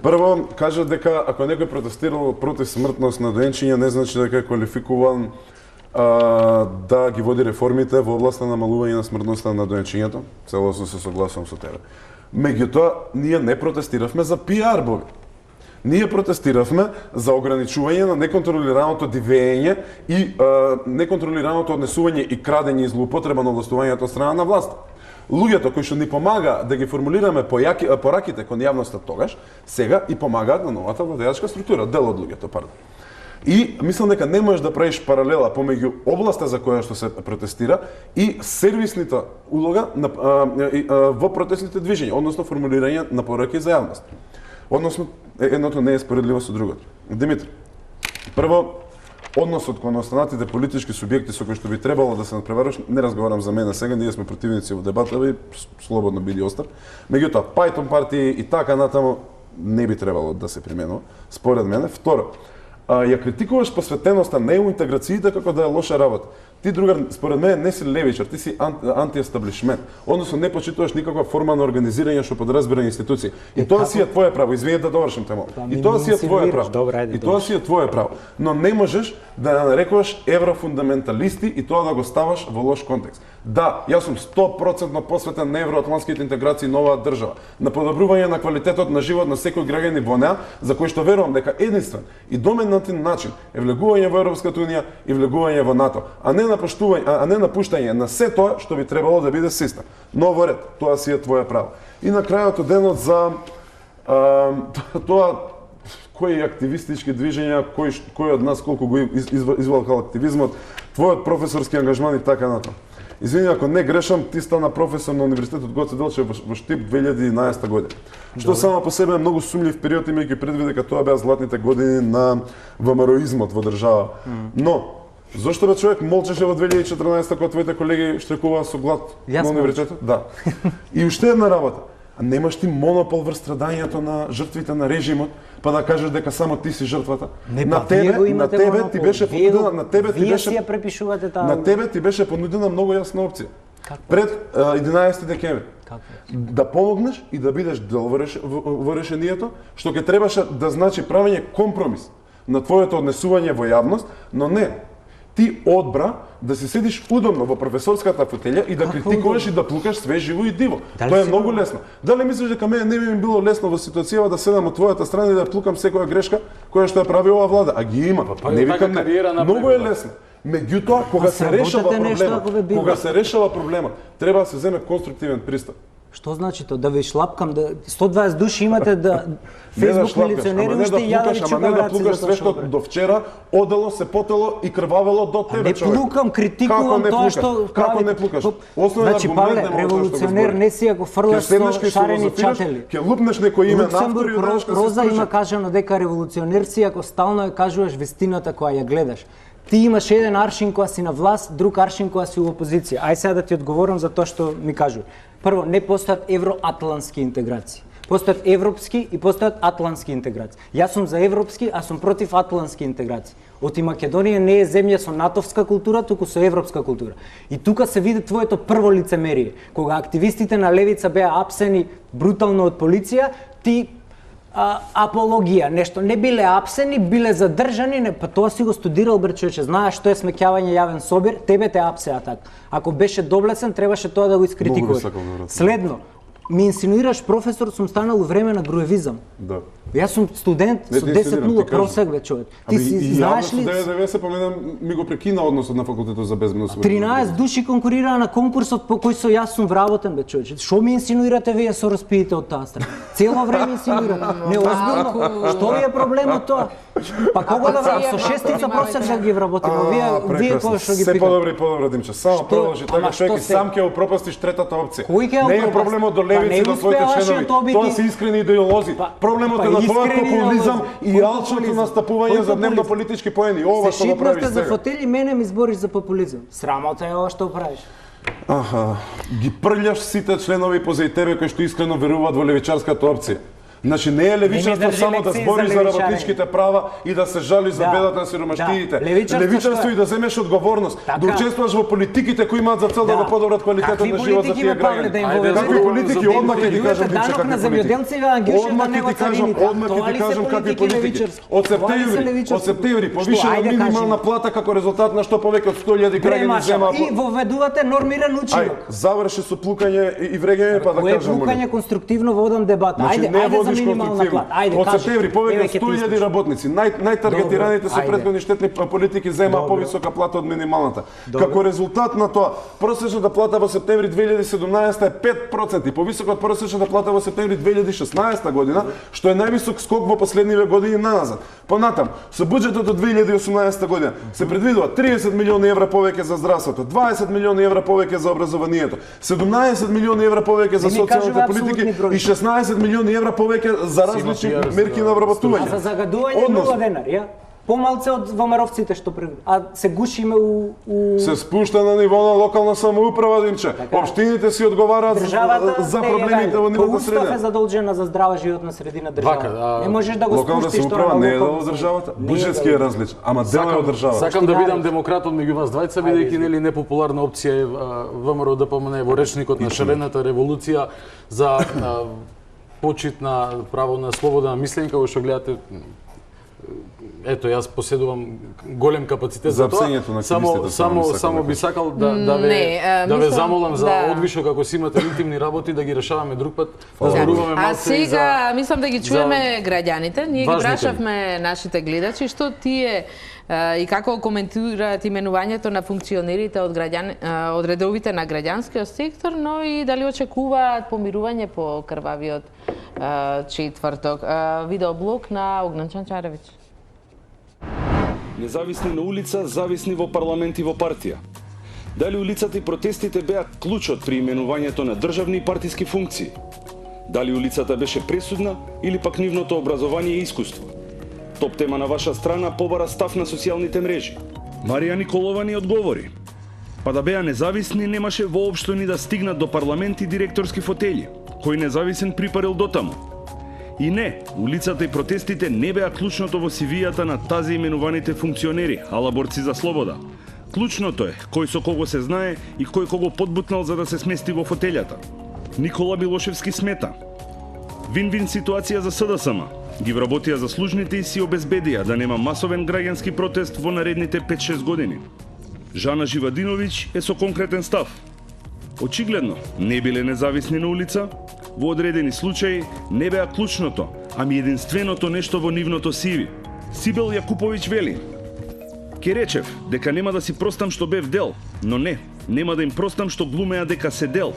Прво, кажа дека ако некој протестирал против смртност на доенчиња, не значи дека е квалификуван да ги води реформите во областа на намалување на смртноста на доенчињето. Целосно се согласувам со тебе. Меѓутоа, ние не протестиравме за пиар, Боби. Ние протестиравме за ограничување на неконтролираното дивење и неконтролираното однесување и крадење и злоупотреба на властувањето од страна на власт. Луѓето кои што ни помага да ги формулираме пораките кон јавноста тогаш, сега и помагаат на новата владеачка структура, дел од луѓето, пардон. И мислам дека не можеш да правиш паралела помеѓу областа за која што се протестира и сервисната улога во протестните движења, односно формулирање на пораки за јавност. Односно, едното не е споредливо со другото. Димитар, прво, односот кон останатите политички субјекти со кои што би требало да се надпреваруваш, не разговарам за мене сега, ние сме противници во дебатава и слободно биди остар. Меѓутоа, пајтон партии и така натаму не би требало да се применува, според мене. Второ, ја критикуваш посветеноста на интеграциите како да е лоша работа. Ти, другар, според мене не си левичар, ти си антиестаблишмент. Односно не почитуваш никаква форма на организирање што подразбира институции. И тоа си е твое право. Извини да довршам тема. И тоа си е твое право. И тоа си е твое право. Но не можеш да ја нарекуваш еврофундаменталисти и тоа да го ставаш во лош контекст. Да, јас сум 100% посветен на евроатлантските интеграции на оваа држава, на подобрување на квалитетот на живот на секој граѓанин во неа, за кој што верувам дека единствен и доменатен начин е влегување во Европската унија и влегување во НАТО, а не напуштање на се тоа што би требало да биде систем. Но во ред, тоа си е твое право. И на крајот од денот за тоа кои активистички движења, кој од нас колку го изволкал активизмот, твојот професорски ангажман и така натаму. Извини, ако не грешам, ти стана професор на Универзитетот Гоце Делчев во Штип 2011 година. Што само по себе е многу сумљив период, имајќи предвид дека тоа беа златните години на ВМРО-измот во држава. Но зошто бе човек молчеше во 2014 кога твоите колеги штрекуваа со глад на универзитетот? Да. И уште една работа. А немаш ти монопол врз страдањето на жртвите на режимот, па да кажеш дека само ти си жртвата. Не, на тебе ти беше понудена, на тебе ти беше понудена многу јасна опција. Пред 11 декември. Да помогнеш и да бидеш дел во решението, што ќе требаше да значи правење компромис на твоето однесување во јавност, но не. ти одбра да си седиш удобно во професорската фотелја и да критикуваш и да плукаш све живо и диво. Тоа е многу лесно. Дали мислиш дека мене не би ми било лесно во ситуацијава да седам од твојата страна и да плукам секоја грешка која што ја прави оваа влада? А ги има. Не викам не. Многу е лесно. Меѓутоа, кога се решава проблемот, треба да се земе конструктивен пристап. Што значи тоа? Да ви шлапкам, да 120 души имате да Facebook милиционери уште ја да ви чукам раци. Не да плукаш све што до вчера одело, се потело и крвавело до тебе, човек. Не плукам, критикувам тоа што Како не плукаш? Значи, Павле, револуционер не си ако фрлаш со шарени чатели. Ќе лупнеш некој име на автор и одаш ка се Роза има кажано дека револуционер си ако стално ја кажуваш вистината која ја гледаш. Ти имаш еден аршин кога си на власт, друг аршин кога си во опозиција. Ај сега да ти одговорам за тоа што ми кажува. Прво, не постојат евроатлантски интеграции. Постојат европски и постојат атлантски интеграции. Јас сум за европски, а сум против атлантски интеграции. Оти Македонија не е земја со натовска култура, туку со европска култура. И тука се види твоето прво лицемерие. Кога активистите на левица беа апсени брутално од полиција, ти апологија, нешто. Не биле апсени, биле задржани, па тоа си го студирал, бре човече, знаеш што е смеќавање јавен собир, тебе те апсеа така. Ако беше доблесен, требаше тоа да го искритикуваш. Следно, ми инсинуираш професор, сум станал у време на груевизам. Да. Јас сум студент со 10-0 просек, бе човек. Ти си знаеш ли? 90 помена ми го прекина односот на факултетот за безбедност. 13 души конкурираа на конкурсот по кој со јас сум вработен, бе човече. Што ми инсинуирате вие со распиите од таа страна? Цело време инсинуирате. Не озбилно. Што ви е проблемот тоа? Па кого да со шестица просек да ги вработиме? Вие кој што ги питате? Се подобро, Димче. Само продолжи така човек и сам ќе пропастиш третата опција. Не е проблемот до левици до своите членови. Тоа се искрени идеолози. Проблемот е на твојот популизам и алчното настапување за дневно политички поени. Ова што го правиш сега. За фотели мене ми збориш за популизам. Срамота е ова што правиш. Ги прљаш сите членови позај тебе кои што искрено веруваат во левичарската опција. Значи не е левичарство само да збори за работничките права и да се жали за бедата на сиромаштиите. Левичарство и да земеш одговорност, да учествуваш во политиките кои имаат за цел да го подобрат квалитетот на живот за тие граѓани. Какви политики? Одма ќе ти кажам, Димче, какви политики. Одма ќе ти кажам какви политики. Од септември повишена минимална плата како резултат на што повеќе од 100.000 граѓани земаа. И воведувате нормиран учинок. Заврши со плукање и вреѓање, па да кажам. Плукање конструктивно водам дебата. Ајде конструктивно. Од септември повеќе од 100.000 работници, најтаргетираните со претходни штетни политики земаа повисока плата од минималната. Како резултат на тоа, просечната плата во септември 2017 е 5% и повисока од просечната плата во септември 2016 година, што е највисок скок во последниве години назад. Понатам, со буџетот од 2018 година се предвидува 30 милиони евра повеќе за здравството, 20 милиони евра повеќе за образованието, 17 милиони евра повеќе за социјалните политики и 16 милиони евра повеќе за различни мерки на вработување. А за загадување нова денар, ја? Помалце од ВМРО-вците што се гушиме у се спушта на ниво на локална самоуправа, Димче. Општините си одговараат за проблемите во нивната средина. Устав е задолжена за здрава животна средина држава. Не можеш да го спуштиш тоа. Локалната самоуправа не е дел од државата. Буџетски е различен, ама дел е од државата. Сакам да бидам демократ од меѓу вас двајца, бидејќи нели непопуларна опција е ВМРО ДПМН во речникот на шарената револуција за почит на право на слобода на мислење, како што гледате. Ето, јас поседувам голем капацитет за тоа. Само би сакал да ве замолам за одвишок ако си имате интимни работи да ги решаваме друг пат, да зборуваме малку. А сега мислам да ги чуеме граѓаните. Ние ги прашавме нашите гледачи што тие и како коментираат именувањето на функционерите од редовите на граѓанскиот сектор, но и дали очекуваат помирување по крвавиот четврток. Видеоблог на Огнан Чанчаревиќ. Независни на улица, зависни во парламент и во партија. Дали улицата и протестите беа клучот при именувањето на државни и партиски функции? Дали улицата беше пресудна или пак нивното образование и искуство? Топ тема на ваша страна побара став на социјалните мрежи. Марија Николова ни одговори. Па да беа независни немаше воопшто ни да стигнат до парламент и директорски фотели. Кој независен припарил дотаму? И не, улицата и протестите не беа клучното во CV-ата на тази именуваните функционери, ала борци за слобода. Клучното е кој со кого се знае и кој кого подбутнал за да се смести во фотелјата. Никола Билошевски смета. Вин-вин ситуација за СДСМ. Ги вработија заслужните и си обезбедија да нема масовен граѓански протест во наредните 5-6 години. Жана Живадиновиќ е со конкретен став. Очигледно, не биле независни на улица, во одредени случаи не беа клучното, ами единственото нешто во нивното CV. Сибел Јакуповиќ вели: "Ке речев дека нема да си простам што бев дел, но не, нема да им простам што глумеа дека се дел.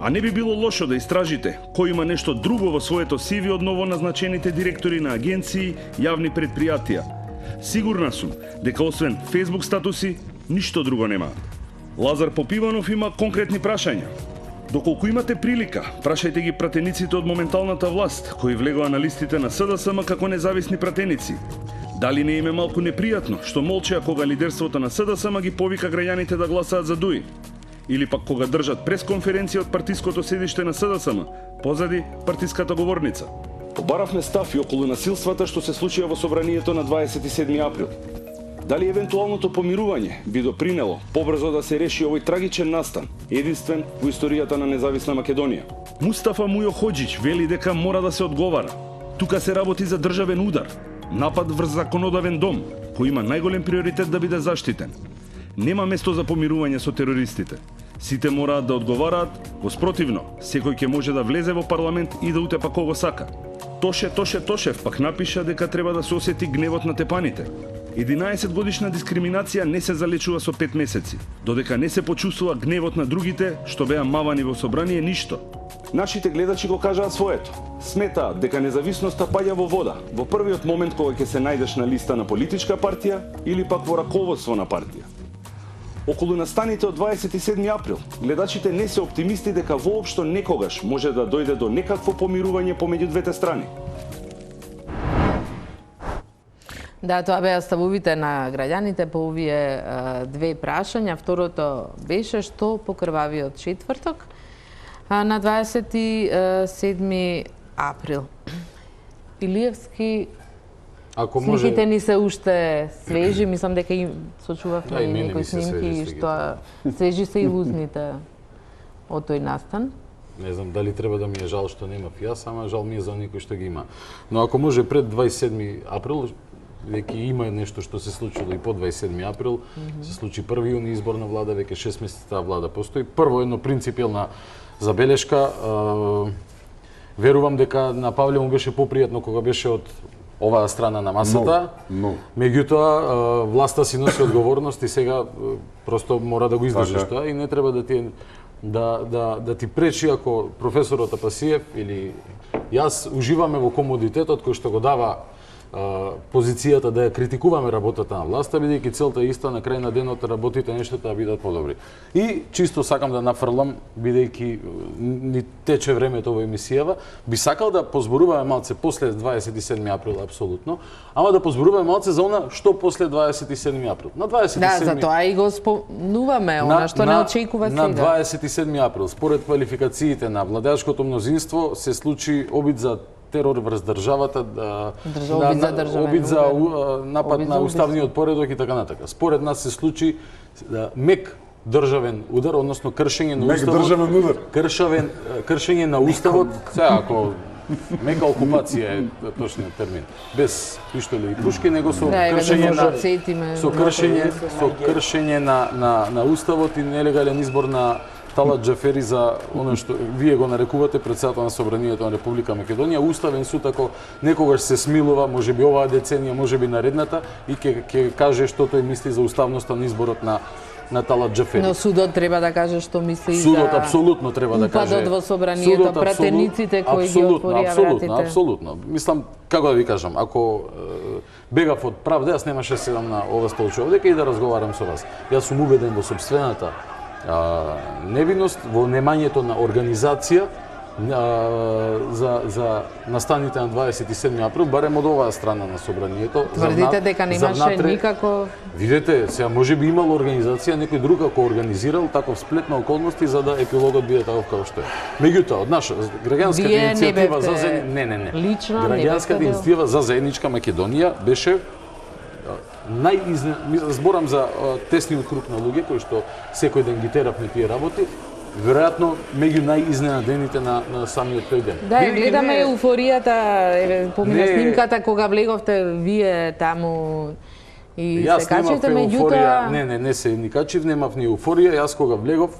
А не би било лошо да истражите кој има нешто друго во своето CV од новоназначените директори на агенции, јавни предпријатија. Сигурна сум дека освен Facebook статуси, ништо друго немаат." Лазар Попиванов има конкретни прашања. Доколку имате прилика, прашајте ги пратениците од моменталната власт, кои влегоа на листите на СДСМ како независни пратеници. Дали не им е малку непријатно што молчеа кога лидерството на СДСМ ги повика граѓаните да гласаат за ДУИ? Или пак кога држат пресконференција од партиското седиште на СДСМ, позади партиската говорница? Побаравме став и околу насилствата што се случија во собранието на 27 април. Дали евентуалното помирување би допринело побрзо да се реши овој трагичен настан, единствен во историјата на независна Македонија? Мустафа Мујо Хоџич вели дека мора да се одговара. Тука се работи за државен удар, напад врз законодавен дом, кој има најголем приоритет да биде заштитен. Нема место за помирување со терористите. Сите мораат да одговараат, во спротивно, секој ќе може да влезе во парламент и да утепа кого сака. Тошев пак напиша дека треба да се осети гневот на тепаните. 11 годишна дискриминација не се залечува со 5 месеци, додека не се почувствува гневот на другите што беа мавани во собрание ништо. Нашите гледачи го кажаат своето. Сметаат дека независноста паѓа во вода во првиот момент кога ќе се најдеш на листа на политичка партија или пак во раководство на партија. Околу настаните од 27 април, гледачите не се оптимисти дека воопшто некогаш може да дојде до некакво помирување помеѓу двете страни. Да, тоа беа ставовите на граѓаните по овие две прашања. Второто беше што покрвавиот четврток на 27 април. Илиевски, снимките ни се уште свежи, мислам дека им сочувавме некои снимки што свежи се и лузните од тој настан. Не знам дали треба да ми е жал што немав јас, ама жал ми е за никој што ги има. Но ако може пред 27 април, веќе има нешто што се случило и по 27 април, се случи 1 јуни избор на влада, веќе 6 месеци таа влада постои. Прво едно принципиелна забелешка, верувам дека на Павле му беше попријатно кога беше од оваа страна на масата. Меѓутоа, власта си носи одговорност и сега просто мора да го издржиш тоа и не треба да ти да ти пречи ако професорот Апасиев или јас уживаме во комодитетот кој што го дава позицијата да ја критикуваме работата на власта, бидејќи целта е иста, на крај на денот работите нештата да бидат подобри. И чисто сакам да нафрлам, бидејќи ни тече времето во емисијава, би сакал да позборуваме малце после 27 април апсолутно, ама да позборуваме малце за она што после 27 април. На 27 Да, за тоа и го спомнуваме, она што не очекува сега. На 27 април, според квалификациите на владеачкото мнозинство, се случи обид за терор врз државата, обид за напад на уставниот поредок и така натака. Според нас се случи мек државен удар, односно кршење на уставот. Мек државен удар. Кршење на уставот, сега ако мека окупација е точниот термин, без пиштоли и пушки, него со кршење на уставот и нелегален избор на Талат Џафери за оно што вие го нарекувате председател на собранието на Република Македонија. Уставен суд ако некогаш се смилува, можеби оваа деценија, можеби наредната, и ќе каже што тој мисли за уставноста на изборот на Талат Џафери. Но судот треба да каже што мисли за судот апсолутно треба да каже. Упадот во собранието, пратениците кои ги отворија вратите. Апсолутно. Мислам, како да ви кажам, ако бегав од правда, јас немаше седам на ова столче овде и да разговарам со вас. Јас сум убеден во сопствената невиност, во немањето на организација за настаните на 27 април, барем од оваа страна на собранието. Тврдите дека немаше никако... Видете, сега може би имало организација, некој друг ако организирал таков сплет на околности за да епилогот биде таков како што е. Меѓутоа, од наша граѓанската иницијатива за граѓанската иницијатива за заедничка Македонија беше зборам за тесниот круг на луѓе кои што секој ден ги теравме тие работи, веројатно меѓу најизненадените на самиот тој ден. Да, гледаме еуфоријата, помина снимката кога влеговте вие таму И Јас се качите немав еуфорија, меѓутоа... не се ни качив, немав ни еуфорија, јас кога влегов,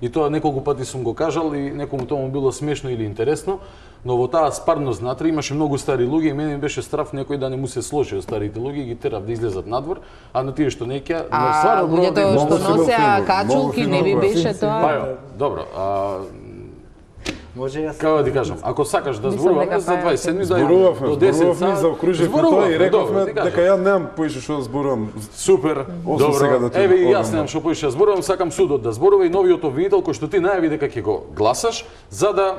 и тоа неколку пати сум го кажал и некому тоа му било смешно или интересно, но во таа спарност натре имаше многу стари луѓе и мене ми беше страв некој да не му се сложи од старите луѓе и ги терав да излезат надвор, а на тие што не ќе, А луѓето што носеа качулки не ви беше тоа? Па ја, добро, Може јас. како да ти кажам, ако сакаш да зборуваме за 27 Зборувавме до 10 зборувавме за окружјето тоа и рековме дека ја немам поише што да зборувам. Супер, добро. Еве и јас немам што поише да зборувам, сакам судот да зборува и новиот обвинител кој што ти најави дека ќе го гласаш за да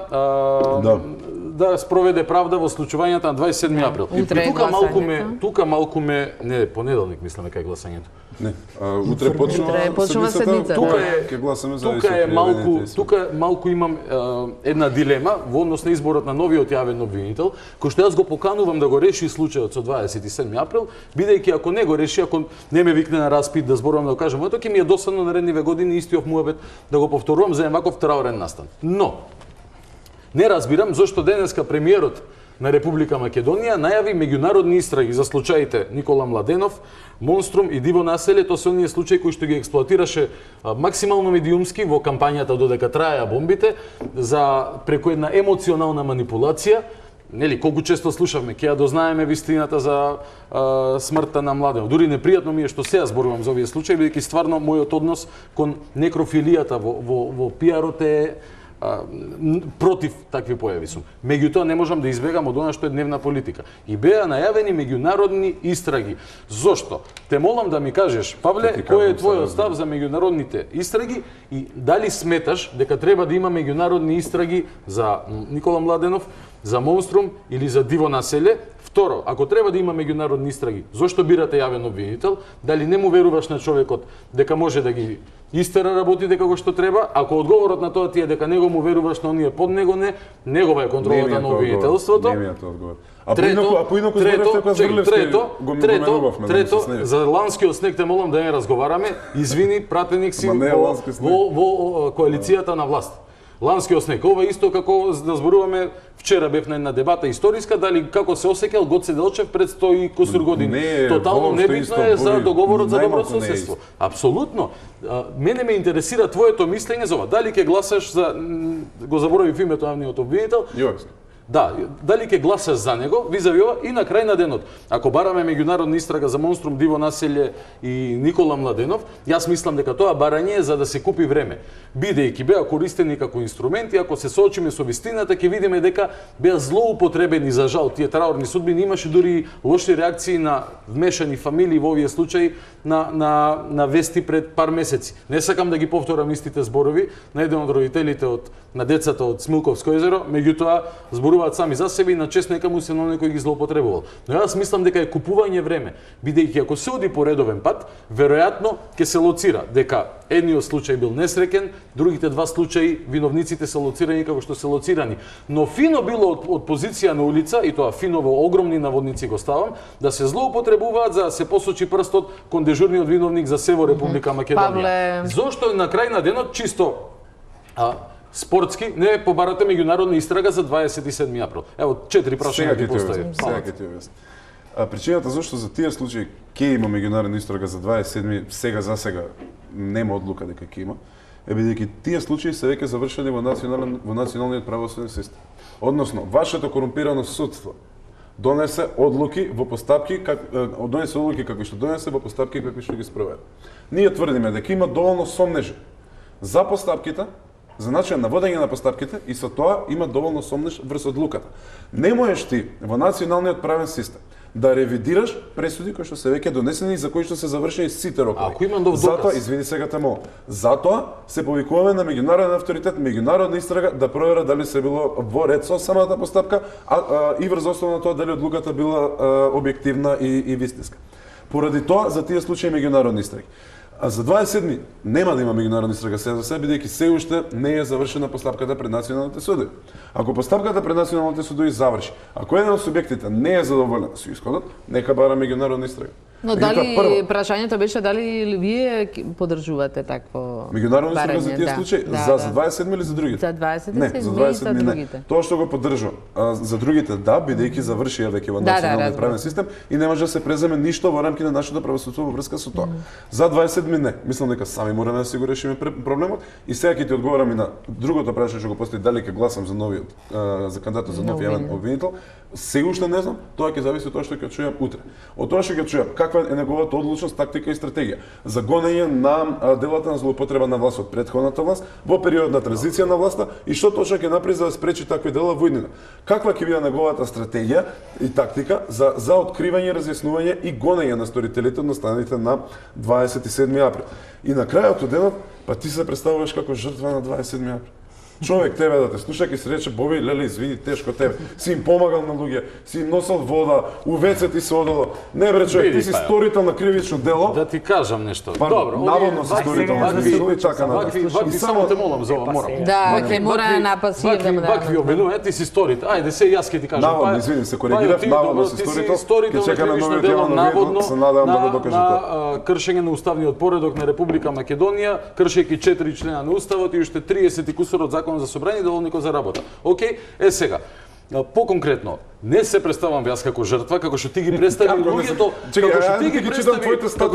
спроведе правда во случувањата на 27 април. И тука малку ме не понеделник мислам дека е гласањето. Не, утре почнува седницата. Ќе гласаме за тука малку имам една дилема во однос на изборот на новиот јавен обвинител, кој што јас го поканувам да го реши случајот со 27 април, бидејќи ако не го реши, ако не ме викне на распит да зборувам да го кажам, тоа ќе ми е досадно наредниве години истиот муабет да го повторувам за ваков траурен настан. Но не разбирам зошто денеска премиерот на Република Македонија најави меѓународни истраги за случаите Никола Младенов, Монструм и Диво населе, тоа се оние случаи кои што ги експлоатираше максимално медиумски во кампањата додека траеа бомбите за преку една емоционална манипулација. Нели, колку често слушавме, ќе ја дознаеме вистината за смртта на Младенов. Дури непријатно ми е што сега зборувам за овие случаи, бидејќи стварно мојот однос кон некрофилијата во пиарот е против такви појави сум. Меѓутоа не можам да избегам од она што е дневна политика. И беа најавени меѓународни истраги. Зошто? Те молам да ми кажеш, Павле, кој е твојот став за меѓународните истраги и дали сметаш дека треба да има меѓународни истраги за Никола Младенов, за Монструм или за Диво населе? Второ, ако треба да има меѓународни истраги, зошто бирате јавен обвинител? Дали не му веруваш на човекот дека може да ги истера работите како што треба? Ако одговорот на тоа ти е дека него му веруваш на оние под него, негова е контролата на обвинителството. Немијате одговор. Трето, за ланскиот снег те молам да не разговараме. Извини, пратеник си во коалицијата на власт. Ланскиот снег, ова исто како да зборуваме вчера бев на една дебата историска, дали како се осеќал Гоце Делчев пред 100 и кусур години. Тотално небитно е за договорот за добро соседство. Апсолутно. Мене ме интересира твоето мислење за ова. Дали ќе гласаш за, го заборавив името на јавниот обвинител? Да, дали ќе гласаш за него, визави ова, и на крај на денот. Ако бараме меѓународна истрага за Монструм, Диво населе и Никола Младенов, јас мислам дека тоа барање е за да се купи време. Бидејќи беа користени како инструменти, ако се соочиме со вистината, ќе видиме дека беа злоупотребени за жал тие траурни судбини, имаше дури лоши реакции на вмешани фамилии во овие случаи на вести пред пар месеци. Не сакам да ги повторам истите зборови на еден од родителите на децата од Смилковско езеро, меѓутоа зборуваат сами за себе и на чест нека му се на некој ги злоупотребувал. Но јас мислам дека е купување време, бидејќи ако се оди по редовен пат, веројатно ќе се лоцира дека едниот случај бил несреќен, другите два случаи виновниците се лоцирани како што се лоцирани. Но фино било од позиција на улица, и тоа фино во огромни наводници го ставам, да се злоупотребуваат за да се посочи прстот кон дежурниот виновник за се во Република Македонија. Зошто на крај на денот чисто спортски не побарате меѓународна истрага за 27 април? Ево 4 прашања ги постави. Сега ќе ти објаснам. Причината зашто за тие случаи ќе има меѓународна истрага за 27 сега за сега нема одлука дека ќе има, е бидејќи тие случаи се веќе завршени во националниот правосуден систем. Односно, вашето корумпирано судство донесе одлуки во постапки како што донесе во постапки какви што ги спроведе. Ние тврдиме дека има доволно сомнежи за постапките, за начин на водење на постапките и со тоа има доволно сомнеж врз одлуката. Не можеш ти во националниот правен систем да ревидираш пресуди кои што се веќе донесени и за кои што се завршени сите рокови. Ако има нов доказ. Затоа, извини сега те молам, затоа се повикуваме на меѓународен авторитет, меѓународна истрага да провера дали се било во ред со самата постапка, и врз основа на тоа дали одлуката била објективна и вистинска. Поради тоа за тие случаи меѓународни истраги. А за 27 нема да има меѓународна истрага сега за себе, бидејќи се уште не е завршена постапката пред националните судови. Ако постапката пред националните судови заврши, ако еден од субјектите не е задоволен со исходот, нека бара меѓународна истрага. Но дали прашањето беше дали вие поддржувате такво Меѓународно се за тие да, случаи да, за да. 27 или за другите? За 27 не, за 27 за не. другите. Тоа што го поддржувам. За другите да, бидејќи завршија веќе во националниот правен систем и не може да се преземе ништо во рамки на нашето правосудство во врска со тоа. За 27 не. Мислам дека сами мораме да си го решиме проблемот и сега ќе ти одговорам и на другото прашање што го постави дали ќе гласам за новиот за кандидатот за нов јавен обвинител. Сега уште не знам, тоа ќе зависи од тоа што ќе чујам утре. Од тоа што ќе чујам, каква е неговата одлучност, тактика и стратегија за гонење на делата на злоупотреба на власт од претходната власт во период на транзиција на власта и што точно ќе направи за да спречи такви дела во иднина. Каква ќе биде неговата стратегија и тактика за откривање, разјаснување и гонење на сторителите од настаните на 27 април. И на крајот од денот, па ти се представуваш како жртва на 27 април. Човек тебе да те слуша ќе се рече Боби, леле, извини, тешко тебе. Си им помагал на луѓе, си им носел вода, у веце ти се одело. Не бре човек, ти си сторител на кривично дело. Да ти кажам нешто. Добро, наводно си сторител на кривично дело и така натаму. Вакви само те молам за ова, морам. Да, ќе мора на пасивно. Вакви обвинувања, ти си сторител. Ајде се јас ќе ти кажам. Наводно, извини, се коригирав, наводно си сторител. Ќе чека на новиот јавен обвинител, се надевам да го докаже тоа. Кршење на уставниот поредок на Република Македонија, кршејќи 4 члена на уставот и уште 30 и кусур од Законот за собрание и доволникот за работа. Океј, сега. По-конкретно, не се представам јас како жртва, како што ти ги представи луѓето, како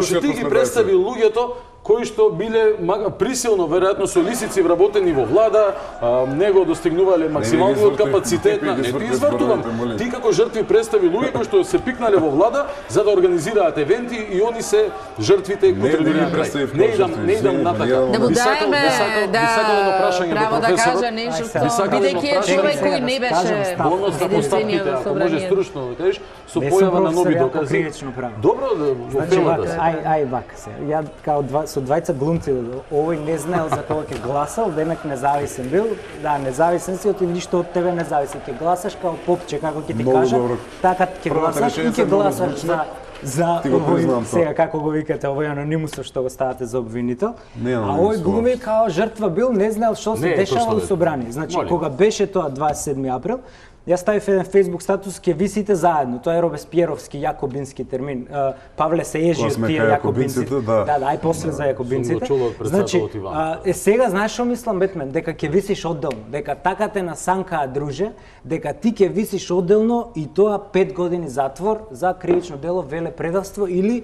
што ти ги представи луѓето кои што биле присилно веројатно со лисици вработени во влада, не го достигнувале максималниот капацитет на не ти извртувам. Ти како жртви представи луѓе кои што се пикнале во влада за да организираат евенти и они се жртвите кои не идам натака. Да му даеме право да каже нешто, бидејќи е човек кој не беше бонус на постапките, ако може стручно да кажеш, со појава на нови докази. Добро, во филмот. Ај вака се. Ја као со двајца глумци, овој не знаел за кога ќе гласал, демек независен бил. Да, независен си, оти ништо од тебе независи. Ќе гласаш као попче, како ќе ти кажа, така ќе гласаш и ќе гласаш за овој, сега како го викате, овој анонимусот што го ставате за обвинител. А овој глуми као жртва бил, не знаел што се дешава во собрание. Значи, кога беше тоа 27 април, јас ставив еден Facebook статус, ќе висите заедно. Тоа е робеспиеровски, јакобински термин. Павле се ежи од тие јакобинците. Да, ај после за јакобинците. Значи, сега знаеш што мислам, Бетмен, дека ќе висиш одделно, дека така те насанкаа друже, дека ти ќе висиш одделно и тоа 5 години затвор за кривично дело велепредавство или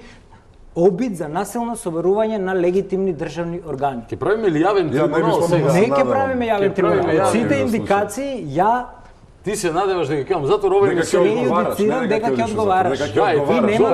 обид за насилно соборување на легитимни државни органи. Ќе правиме ли јавен трибунал сега? Не ќе правиме јавен трибунал. Сите индикации ти се надеваш дека ќе имам затвор, овој не се одговараш. Дека ќе одговараш. И нема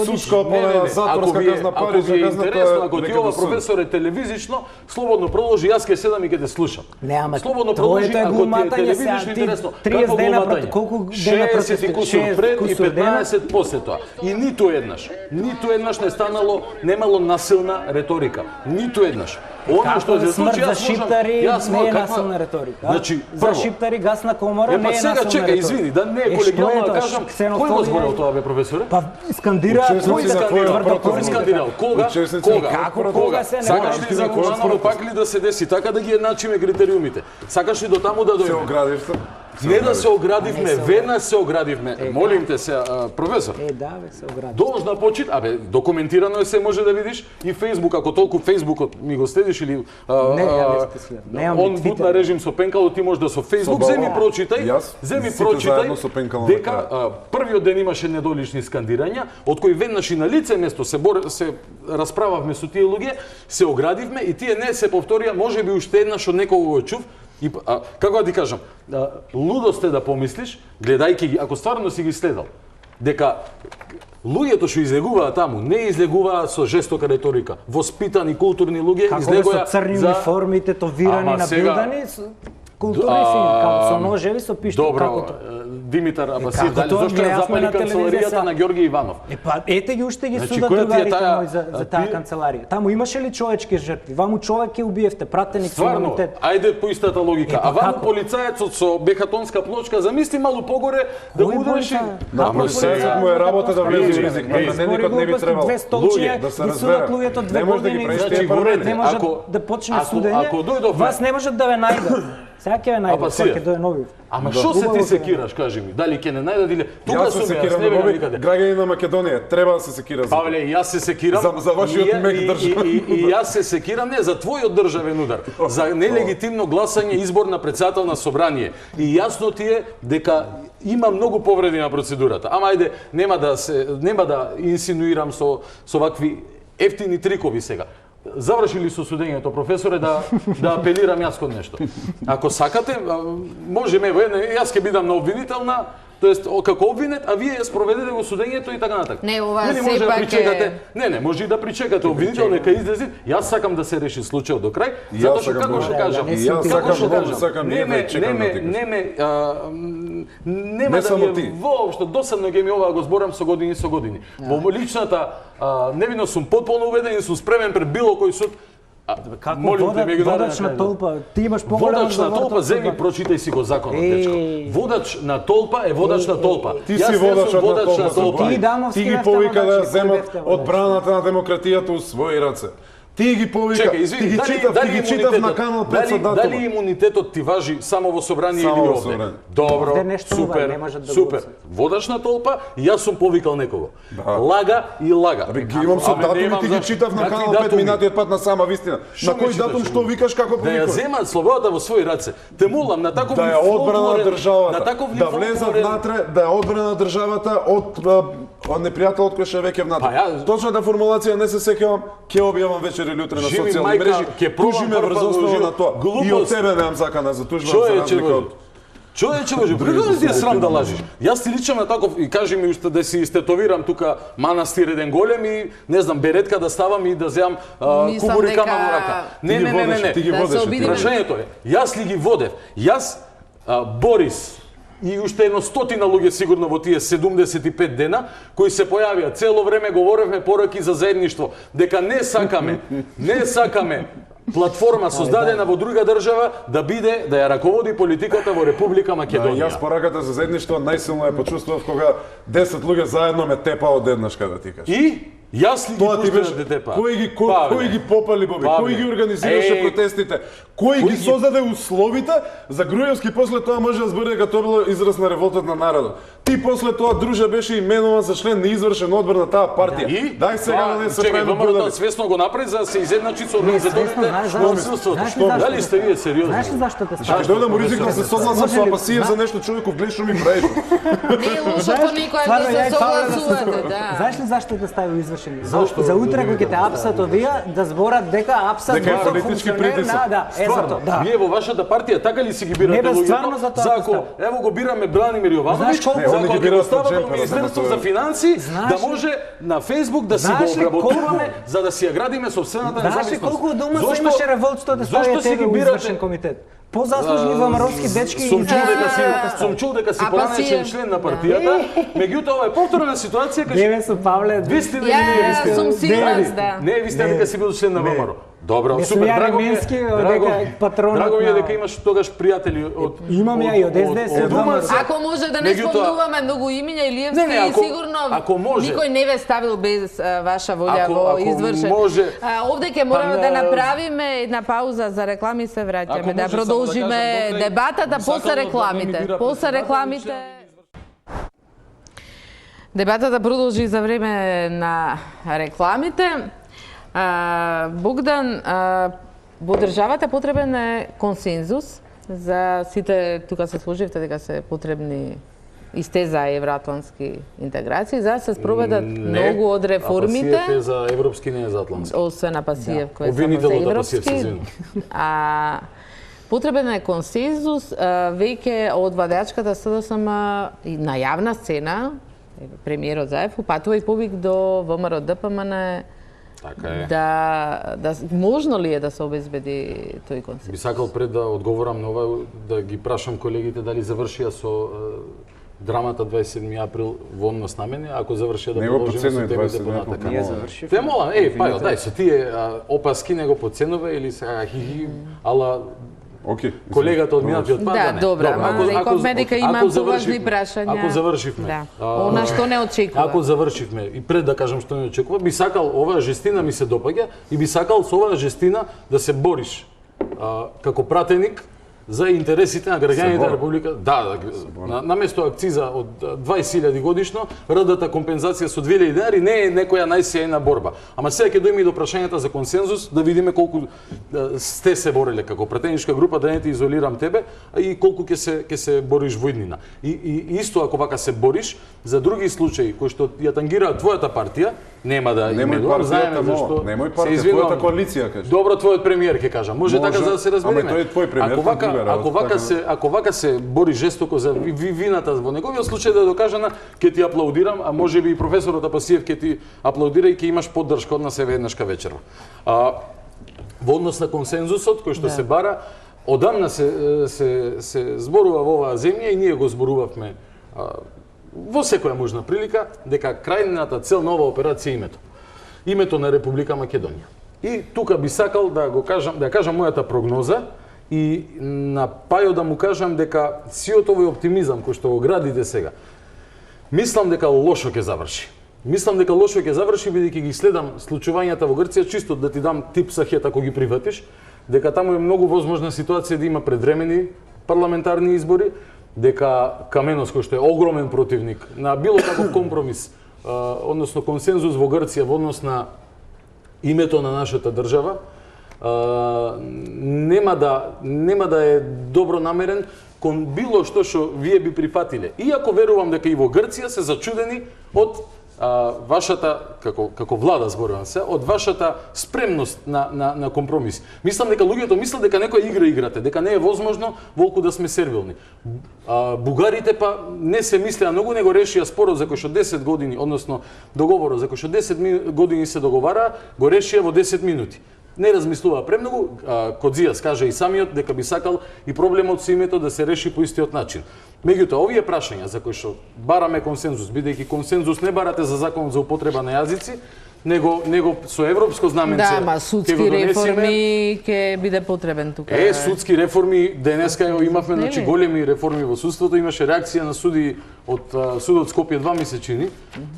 судска опомена, затворска казна, парична казна, ако ти ова професор е телевизично, слободно продолжи, јас ќе седам и ќе те слушам. Не, ама слободно продолжи, ако ти е телевизично интересно. 30 дена, колку дена протестира? 60 пред и 15 после тоа. И ниту еднаш не станало, немало насилна реторика. Ниту еднаш. Она што се случи, за шиптари не е насилна реторика. Значи, за шиптари гасна комора не е насилна реторика. Сега чекај, извини, да не е колегијално да кажам, кој го зборил тоа бе професоре? Па скандира, кој скандирал? Кога? Кога? Сакаш ли за Кожаново пак ли да се деси така да ги едначиме критериумите? Сакаш ли до таму да дојдеме? Се оградивте? Не да се оградивме, веднаш се оградивме. Молим те се, професор. Да, бе, се оградивме. Должна почит, документирано е, се може да видиш и Фејсбук, ако толку Фејсбукот ми го следиш или он бутна режим со пенкало, ти може да со Фејсбук, земи прочитај дека првиот ден имаше недолични скандирања, од кои веднаш и на лице место се расправавме со тие луѓе, се оградивме и тие не се повторија, можеби уште еднаш од некого го чув. И како да ти кажам, лудост е да помислиш, гледајќи ги, ако стварно си ги следал, дека луѓето што излегуваа таму, не излегуваа со жестока реторика. Воспитани, културни луѓе излегуваа со црни униформи, тетовирани, набилдани, културни фини, како со ножеви, со пиштол, како тоа. Димитар Абасиев, дали зошто ја запали канцеларијата на Ѓорги Иванов? Ете ги уште ги судат другарите мои за таа канцеларија. Таму имаше ли човечки жртви? Ваму човек ќе убиевте, пратеник со имунитет. Ајде по истата логика. А ваму полицаецот со бехатонска плочка, замисли малу погоре да го удариш. Полицаецот му е работа да влезе во ризик. Наменикот не би требало. Луѓе, да се разберат. Луѓето 2 години, не може да почне судење. Вас не можат да ве најдат. Сега ќе најде, Пасија. ќе дое нови. Ама што се ти секираш, кажи ми? Дали ќе не најдат или тука Јас се сум секирам не на верам Боби, никаде. граѓани на Македонија, треба да се секира за Павле, и јас се секирам. За вашиот мек држав. И јас се секирам не за твојот државен удар, за нелегитимно гласање избор на председател на собрание. И јасно ти е дека има многу повреди на процедурата. Ама ајде, нема да инсинуирам со вакви ефтини трикови сега. Заврши ли со судењето, професоре, да апелирам јас кон нешто. Ако сакате, можеме, јас ќе бидам на обвинителна, тоест како обвинет, а вие ја спроведете го судењето и така натака. Не, ова Или може да сепак причекате. Не, може и да причекате обвинител нека излезе. Јас сакам да се реши случајот до крај, затоа што како ќе кажам, И јас сакам нема да ми е воопшто досадно ќе ми ова го зборам со години. Во личната невино сум потполно убеден и сум спремен пред било кој суд. Како водач на толпа, ти имаш поголема водач на толпа, земи прочитај си го законот, дечко. Водач на толпа е водач на толпа. Ти си водач на толпа. Ти ги повика да земат одбраната на демократијата у своји раце. Ти ги повика, ти ги читав на канал 5 со датума. Дали имунитетот ти важи само во собрание или овде? Добро, супер. Водач на толпа, и јас сум повикал некого. Лага и лага. Ги имам со датуми, ти ги читав на канал 5 минатиот пат на сама вистина. На кој датум што викаш како повикаш? Да ја земат слободата во своји раце. Те молам на таков да ја одбрана на државата, да влезат внатре, да ја одбрана на државата од непријателот кој ше веќе внатре. Точната формулација не се сеќавам, ќе објавам вечер или утре на социјални мрежи. Тужиме врз основа на тоа. И од тебе немам закана за тужба за разлика од Човече, прекаде ти е срам да лажиш. Јас ти личам на таков и кажи ми уште да си истетовирам тука манастир еден голем и не знам беретка да ставам и да земам кубурикама во рака. Не. Ти ги водиш. Прашањето е, јас ли ги водев? Јас Борис и уште едно 100 луѓе сигурно во тие 75 дена кои се појавија цело време говоревме пораки за заедништво, дека не сакаме платформа создадена во друга држава да биде да ја раководи политиката во Република Македонија. Јас пораката за заедништво најсилно ја почувствував кога 10 луѓе заедно ме тепа одеднаш кога ти кажеш. И јас ли ги пуштив да те тепа? Кој ги попали, Боби? Кој ги организираше протестите? Кој ги создаде условите за Груевски после тоа може да збори дека тоа било израз на револтот на народот. Ти после тоа друже беше именуван за член на извршен одбор на таа партија. Дај сега да не се правиме ВМРО свесно го направи за да се изедначи со организаторите на присуството. Дали сте вие сериозни? Знаеш ли зашто те ставаш? Ќе дојдам ризик да се согласам со Пасиев за нешто човеков глед што ми прави. Не е лошо по никој да се согласувате, да. Знаеш ли зашто те стави извршени? За утре кога ќе те апсат овие да зборат дека апсат дека е политички притисок. Стварно, вие во вашата партија така ли си ги бирате луѓето? За ако ево го бираме Бранимир Јовановиќ, за ако ги поставаме во Министерство за финансии, да може на Фејсбук да си го обработуваме за да си ја градиме собствената независност. Знаеш колку дома се имаше револт што те ставија тебе во извршен комитет? Позаслужни ВМРО-ски дечки и сум чул дека си поранешен член на партијата, меѓутоа ова е повторна ситуација кај Деве со Павле. Вистина Ја сум сигурна, да. Не, ви сте дека си бил член на ВМРО. Добро, супер, драго ми е дека имаш тогаш пријатели од имам ја и од СДС. Ако може да не спомнуваме многу имиња Илиевски и сигурно никој не ве ставил без ваша волја во извршен. Овде ќе мораме да направиме една пауза за реклами и се враќаме да продолжиме дебатата после рекламите. После рекламите дебатата продолжи за време на рекламите. Богдан, во државата потребен е консензус за сите, тука се сложивте дека се потребни исте за евроатлантски интеграции, за да се спроведат многу од реформите. Пасиев е за европски, не е за атлантски. Освен Пасиев, кој е само за европски. Потребен е консензус, веќе од владеачката СДСМ на јавна сцена, премиерот Заев упатува и повик до ВМРО ДПМН. Така е. Да можно ли е да се обезбеди тој концепт? Би сакал пред да одговорам на ова да ги прашам колегите дали завршија со драмата 27 април во однос на мене, ако завршија да продолжиме со темите понатака. Не завршив. Те молам, пајо, дај со тие опаски не го подценуве или сега хихи, ала колегата од минатиот пат да, добро, ама рековме дека имам поважни прашања. Ако завршивме. Она што не очекува. Ако завршивме и пред да кажам што не очекува, би сакал оваа жестина ми се допаѓа и би сакал со оваа жестина да се бориш како пратеник за интересите на граѓаните на Република. Да, наместо акциза од 20.000 годишно, РД-та компензација со 2.000 денари не е некоја најсејна борба. Ама сега ќе дојме и до прашањата за консензус, да видиме колку сте се бореле како пратеничка група, да не те изолирам тебе, и колку ќе се бориш во иднина. И исто ако вака се бориш, за други случаи кои што ја тангираат твојата партија, нема да именувам, знаеме зашто. Немој партија, твојата коалиција кажа. Добро, твојот премиер ќе кажа. Може така за да се разбереме. Ама тој е твој премиер. Ако вака се бори жестоко за вината во неговиот случај да докажана, ќе ти аплаудирам, а може би и професорот Апасиев ќе ти аплаудира и ќе имаш поддршка од нас еднашка вечерва. Во однос на консензусот кој што се бара, одамна се зборува во оваа земја и ние го зборувавме во секоја можна прилика дека крајната цел на оваа операција е името. Името на Република Македонија. И тука би сакал да го кажам, да кажам мојата прогноза и на Пајо да му кажам дека сиот овој оптимизам кој што го градите сега, мислам дека лошо ќе заврши. Мислам дека лошо ќе заврши бидејќи ги следам случувањата во Грција, чисто да ти дам тип сахет ако ги прифатиш, дека таму е многу возможна ситуација да има предвремени парламентарни избори, дека Каменос, кој што е огромен противник на било каков компромис, односно консензус во Грција во однос на името на нашата држава, нема да е добро намерен кон било што вие би прифатиле. Иако верувам дека и во Грција се зачудени од вашата, како влада зборувам се, од вашата спремност на компромис. Мислам дека луѓето мислат дека некоја игра играте, дека не е возможно волку да сме сервилни. Бугарите па не се мислеа многу, него решија спорот за кој што 10 години, односно договорот за кој што 10 години се договара, го решија во 10 минути. Не размислува премногу, Кодзијас каже и самиот дека би сакал и проблемот со името да се реши по истиот начин. Меѓутоа, овие прашања за кои што бараме консензус, бидејќи консензус не барате за законот за употреба на јазици, него со европско знаменце. Да, ма судски реформи ќе биде потребен тука. Судски реформи денеска имавме, значи големи реформи во судството, имаше реакција на суди од судот Скопје 2 месечини,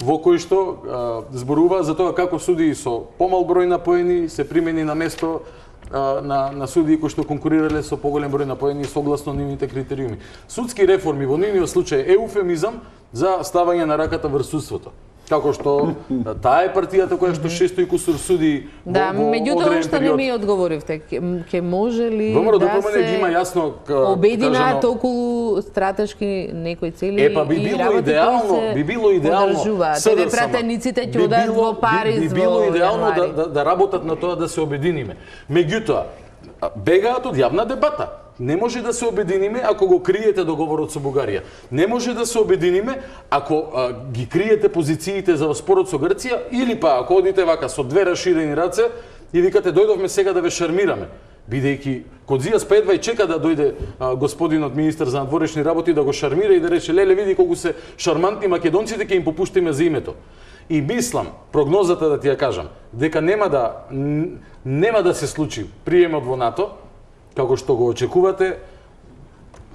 во кој што зборува за тоа како суди со помал број напоени се примени на место на судии кои што конкурирале со поголем број напоени согласно нивните критериуми. Судски реформи во нивниот случај е еуфемизам за ставање на раката врз судството. Како што таа е партијата која што 600 и кусур суди во одреден период. Меѓутоа што не ми одговоривте, ќе може ли да се има јасно обединат околу стратешки некои цели и работи би било идеално ТВ пратениците ќе одат во Париз, би било идеално да работат на тоа да се обединиме. Меѓутоа бегаат од јавна дебата. Не може да се обединиме ако го криете договорот со Бугарија. Не може да се обединиме ако ги криете позициите за спорот со Грција или па ако одите вака со две раширени раце и викате дојдовме сега да ве шармираме. Бидејќи Кодзијас па едва и чека да дојде господинот министер за надворешни работи да го шармира и да рече леле види колку се шармантни македонците, ќе им попуштиме за името. И мислам, прогнозата да ти ја кажам, дека нема да се случи приемот во НАТО, како што го очекувате,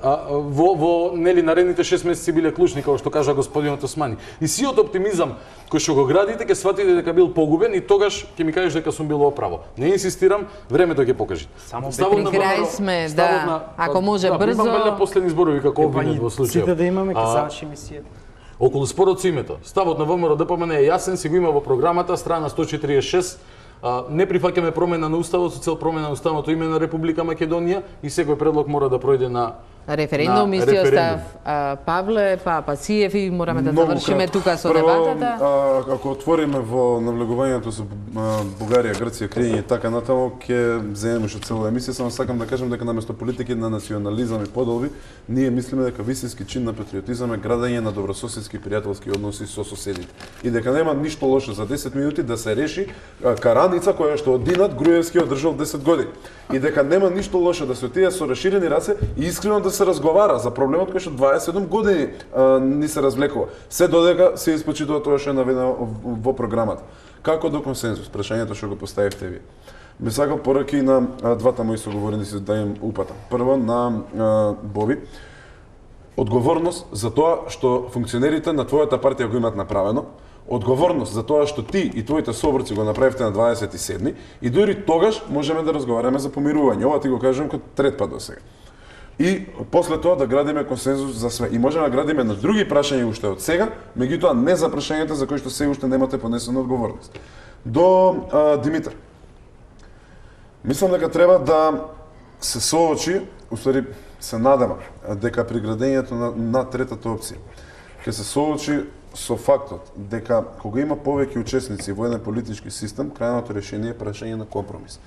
во нели наредните 6 месеци биле клучни, како што кажа господинот Османи. И сиот оптимизам кој што го градите, ќе сватите дека бил погубен и тогаш ќе ми кажеш дека сум бил оправо. Не инсистирам, времето ќе покаже. Само при крај сме, да. Ако може брзо. Имам последни зборови како обвинет во случајот. Сите да имаме ќе заврши мисијата. Околу спорот со името. Ставот на ВМРО ДПМН е јасен, си го има во програмата, страна 146. Не прифаќаме промена на уставот со цел промена на уставното име на Република Македонија и секој предлог мора да пројде на референдум. Исти остав Павле, Пасиев и мораме да завршиме тука со дебатата. Ако отвориме во навлегувањето со Бугарија, Грција, криење и така натаму, ќе земеме што цела емисија, само сакам да кажам дека наместо политики на национализам и поделби, ние мислиме дека вистински чин на патриотизам е градење на добрососедски пријателски односи со соседите. И дека нема ништо лошо за 10 минути да се реши караница која што Динат Груевски одржал 10 години. И дека нема ништо лошо да се отиде со расширени раце и искрено да се разговара за проблемот кој што 27 години ни се развлекува. Се додека се испочитува тоа што е наведено во програмата. Како до консензус? Прашањето што го поставивте ви. Би сакал пораки на двата мои соговорници да им упатам. Прво на Боби. Одговорност за тоа што функционерите на твојата партија го имаат направено, одговорност за тоа што ти и твоите соборци го направивте на 27 и дури тогаш можеме да разговараме за помирување. Ова ти го кажам како трет пат до сега. и после тоа да градиме консензус за све. И можеме да градиме на други прашања уште од сега, меѓутоа не за прашањата за кои што се уште немате понесена одговорност. До Димитар. Мислам дека треба да се соочи, уствари се надама, дека при градењето на третата опција ќе се соочи со фактот дека кога има повеќе учесници во еден политички систем, крајното решение е прашање на компромис.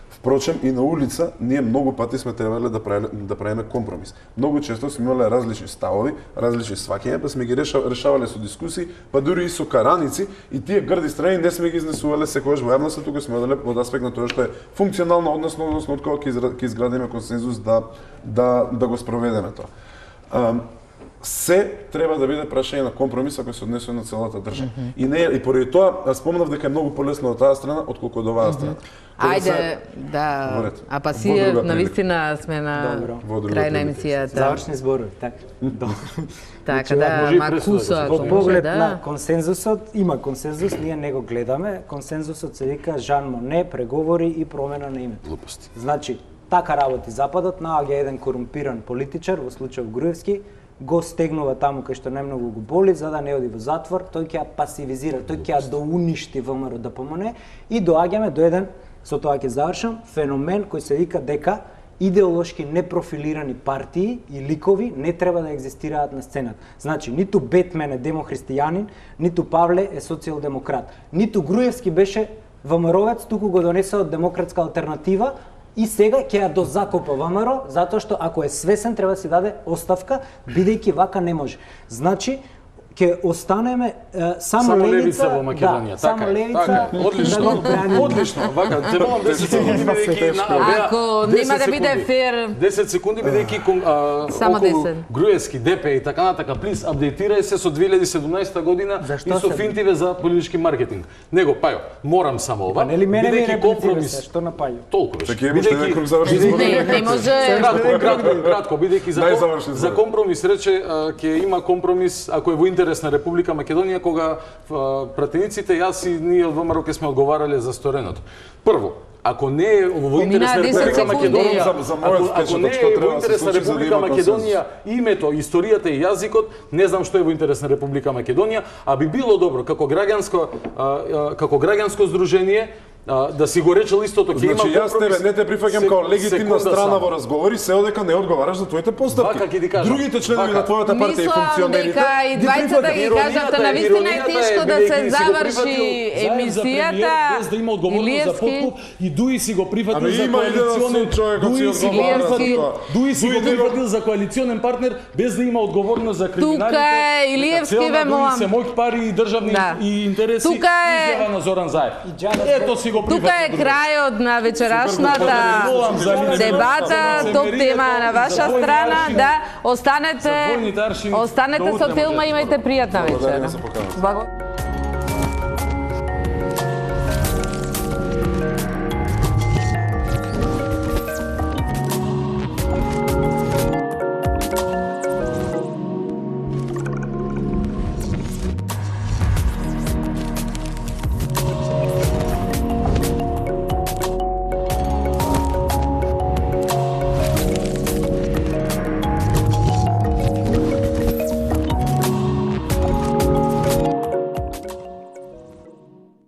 Впрочем, и на улица ние многу пати сме требале да правиме компромис. Многу често сме имале различни ставови, различни сваќања, па сме ги решавале со дискусии, па дури и со караници, и тие грди страни не сме ги изнесувале секогаш во јавноста, туку сме оделе од аспект на тоа што е функционално, односно од кога ќе изградиме консензус да го спроведеме тоа. Се треба да биде прашање на компромис ако се однесува на целата држава. И поради тоа спомнав дека е многу полесно од таа страна отколку од оваа страна. Ајде, да. А па си навистина сме на крај на емисијата. Завршни зборови, така. Така да, Маркусо, во поглед на консензусот, има консензус, ние не го гледаме. Консензусот се вика Жан Моне, преговори и промена на името. Глупости. Значи, така работи Западот, наоѓа еден корумпиран политичар, во случајот Груевски, го стегнува таму кај што најмногу го боли, за да не оди во затвор, тој ќе ја пасивизира, тој ќе ја доуништи ВМРО ДПМН и доаѓаме до еден, со тоа ќе завршам, феномен кој се вика дека идеолошки непрофилирани партии и ликови не треба да екзистираат на сцената. Значи, ниту Бетмен е демохристијанин, ниту Павле е социјалдемократ, ниту Груевски беше ВМРО-вец, туку го донесе од демократска алтернатива, и сега ќе ја дозакопа ВМРО, затоа што ако е свесен треба да си даде оставка, бидејќи вака не може. Значи, ќе останеме само левица во Македонија, само левица. Одлично, одлично. Вака, требам 10 секунди бидејќи ако нема да биде фер 10 секунди бидејќи само 10. Груевски, ДП и така натака, плиз апдейтирај се со 2017 година и со финтиве за политички маркетинг. Него, пајо, морам само ова. Нели мене бидејќи компромис, што на пајо? толку беше. Не може Кратко, бидејќи за компромис рече ќе има компромис ако е во интерес на Република Македонија, кога пратениците, јас и ние од ВМРО ќе сме одговарале за стореното. Прво, ако не е во интерес на Република Македонија, ако не е во интерес на Република Македонија името, историјата и јазикот, не знам што е во интерес на Република Македонија, а би било добро како граѓанско здружение да си го речел истото, ќе има компромис. Значи јас тебе не те прифаќам како легитимна страна во разговори, се одека не одговараш за твоите постапки. Другите членови на твојата партија и функционерите. Мислам дека и двајцата ги кажат, навистина е тешко да се заврши емисијата. Без да има одговорност за подкуп и Дуи си го прифатил за коалиционен Дуи си го прифатил за коалиционен партнер без да има одговорност за криминалите. Тука е Илиевски ве молам. Се мојх пари и државни и интереси. Тука е изјава на Зоран Заев. Ето си го прифатил. Тука е крајот на вечерашната дебата, топ тема на ваша страна, да останете со Телма, имајте пријатна вечер.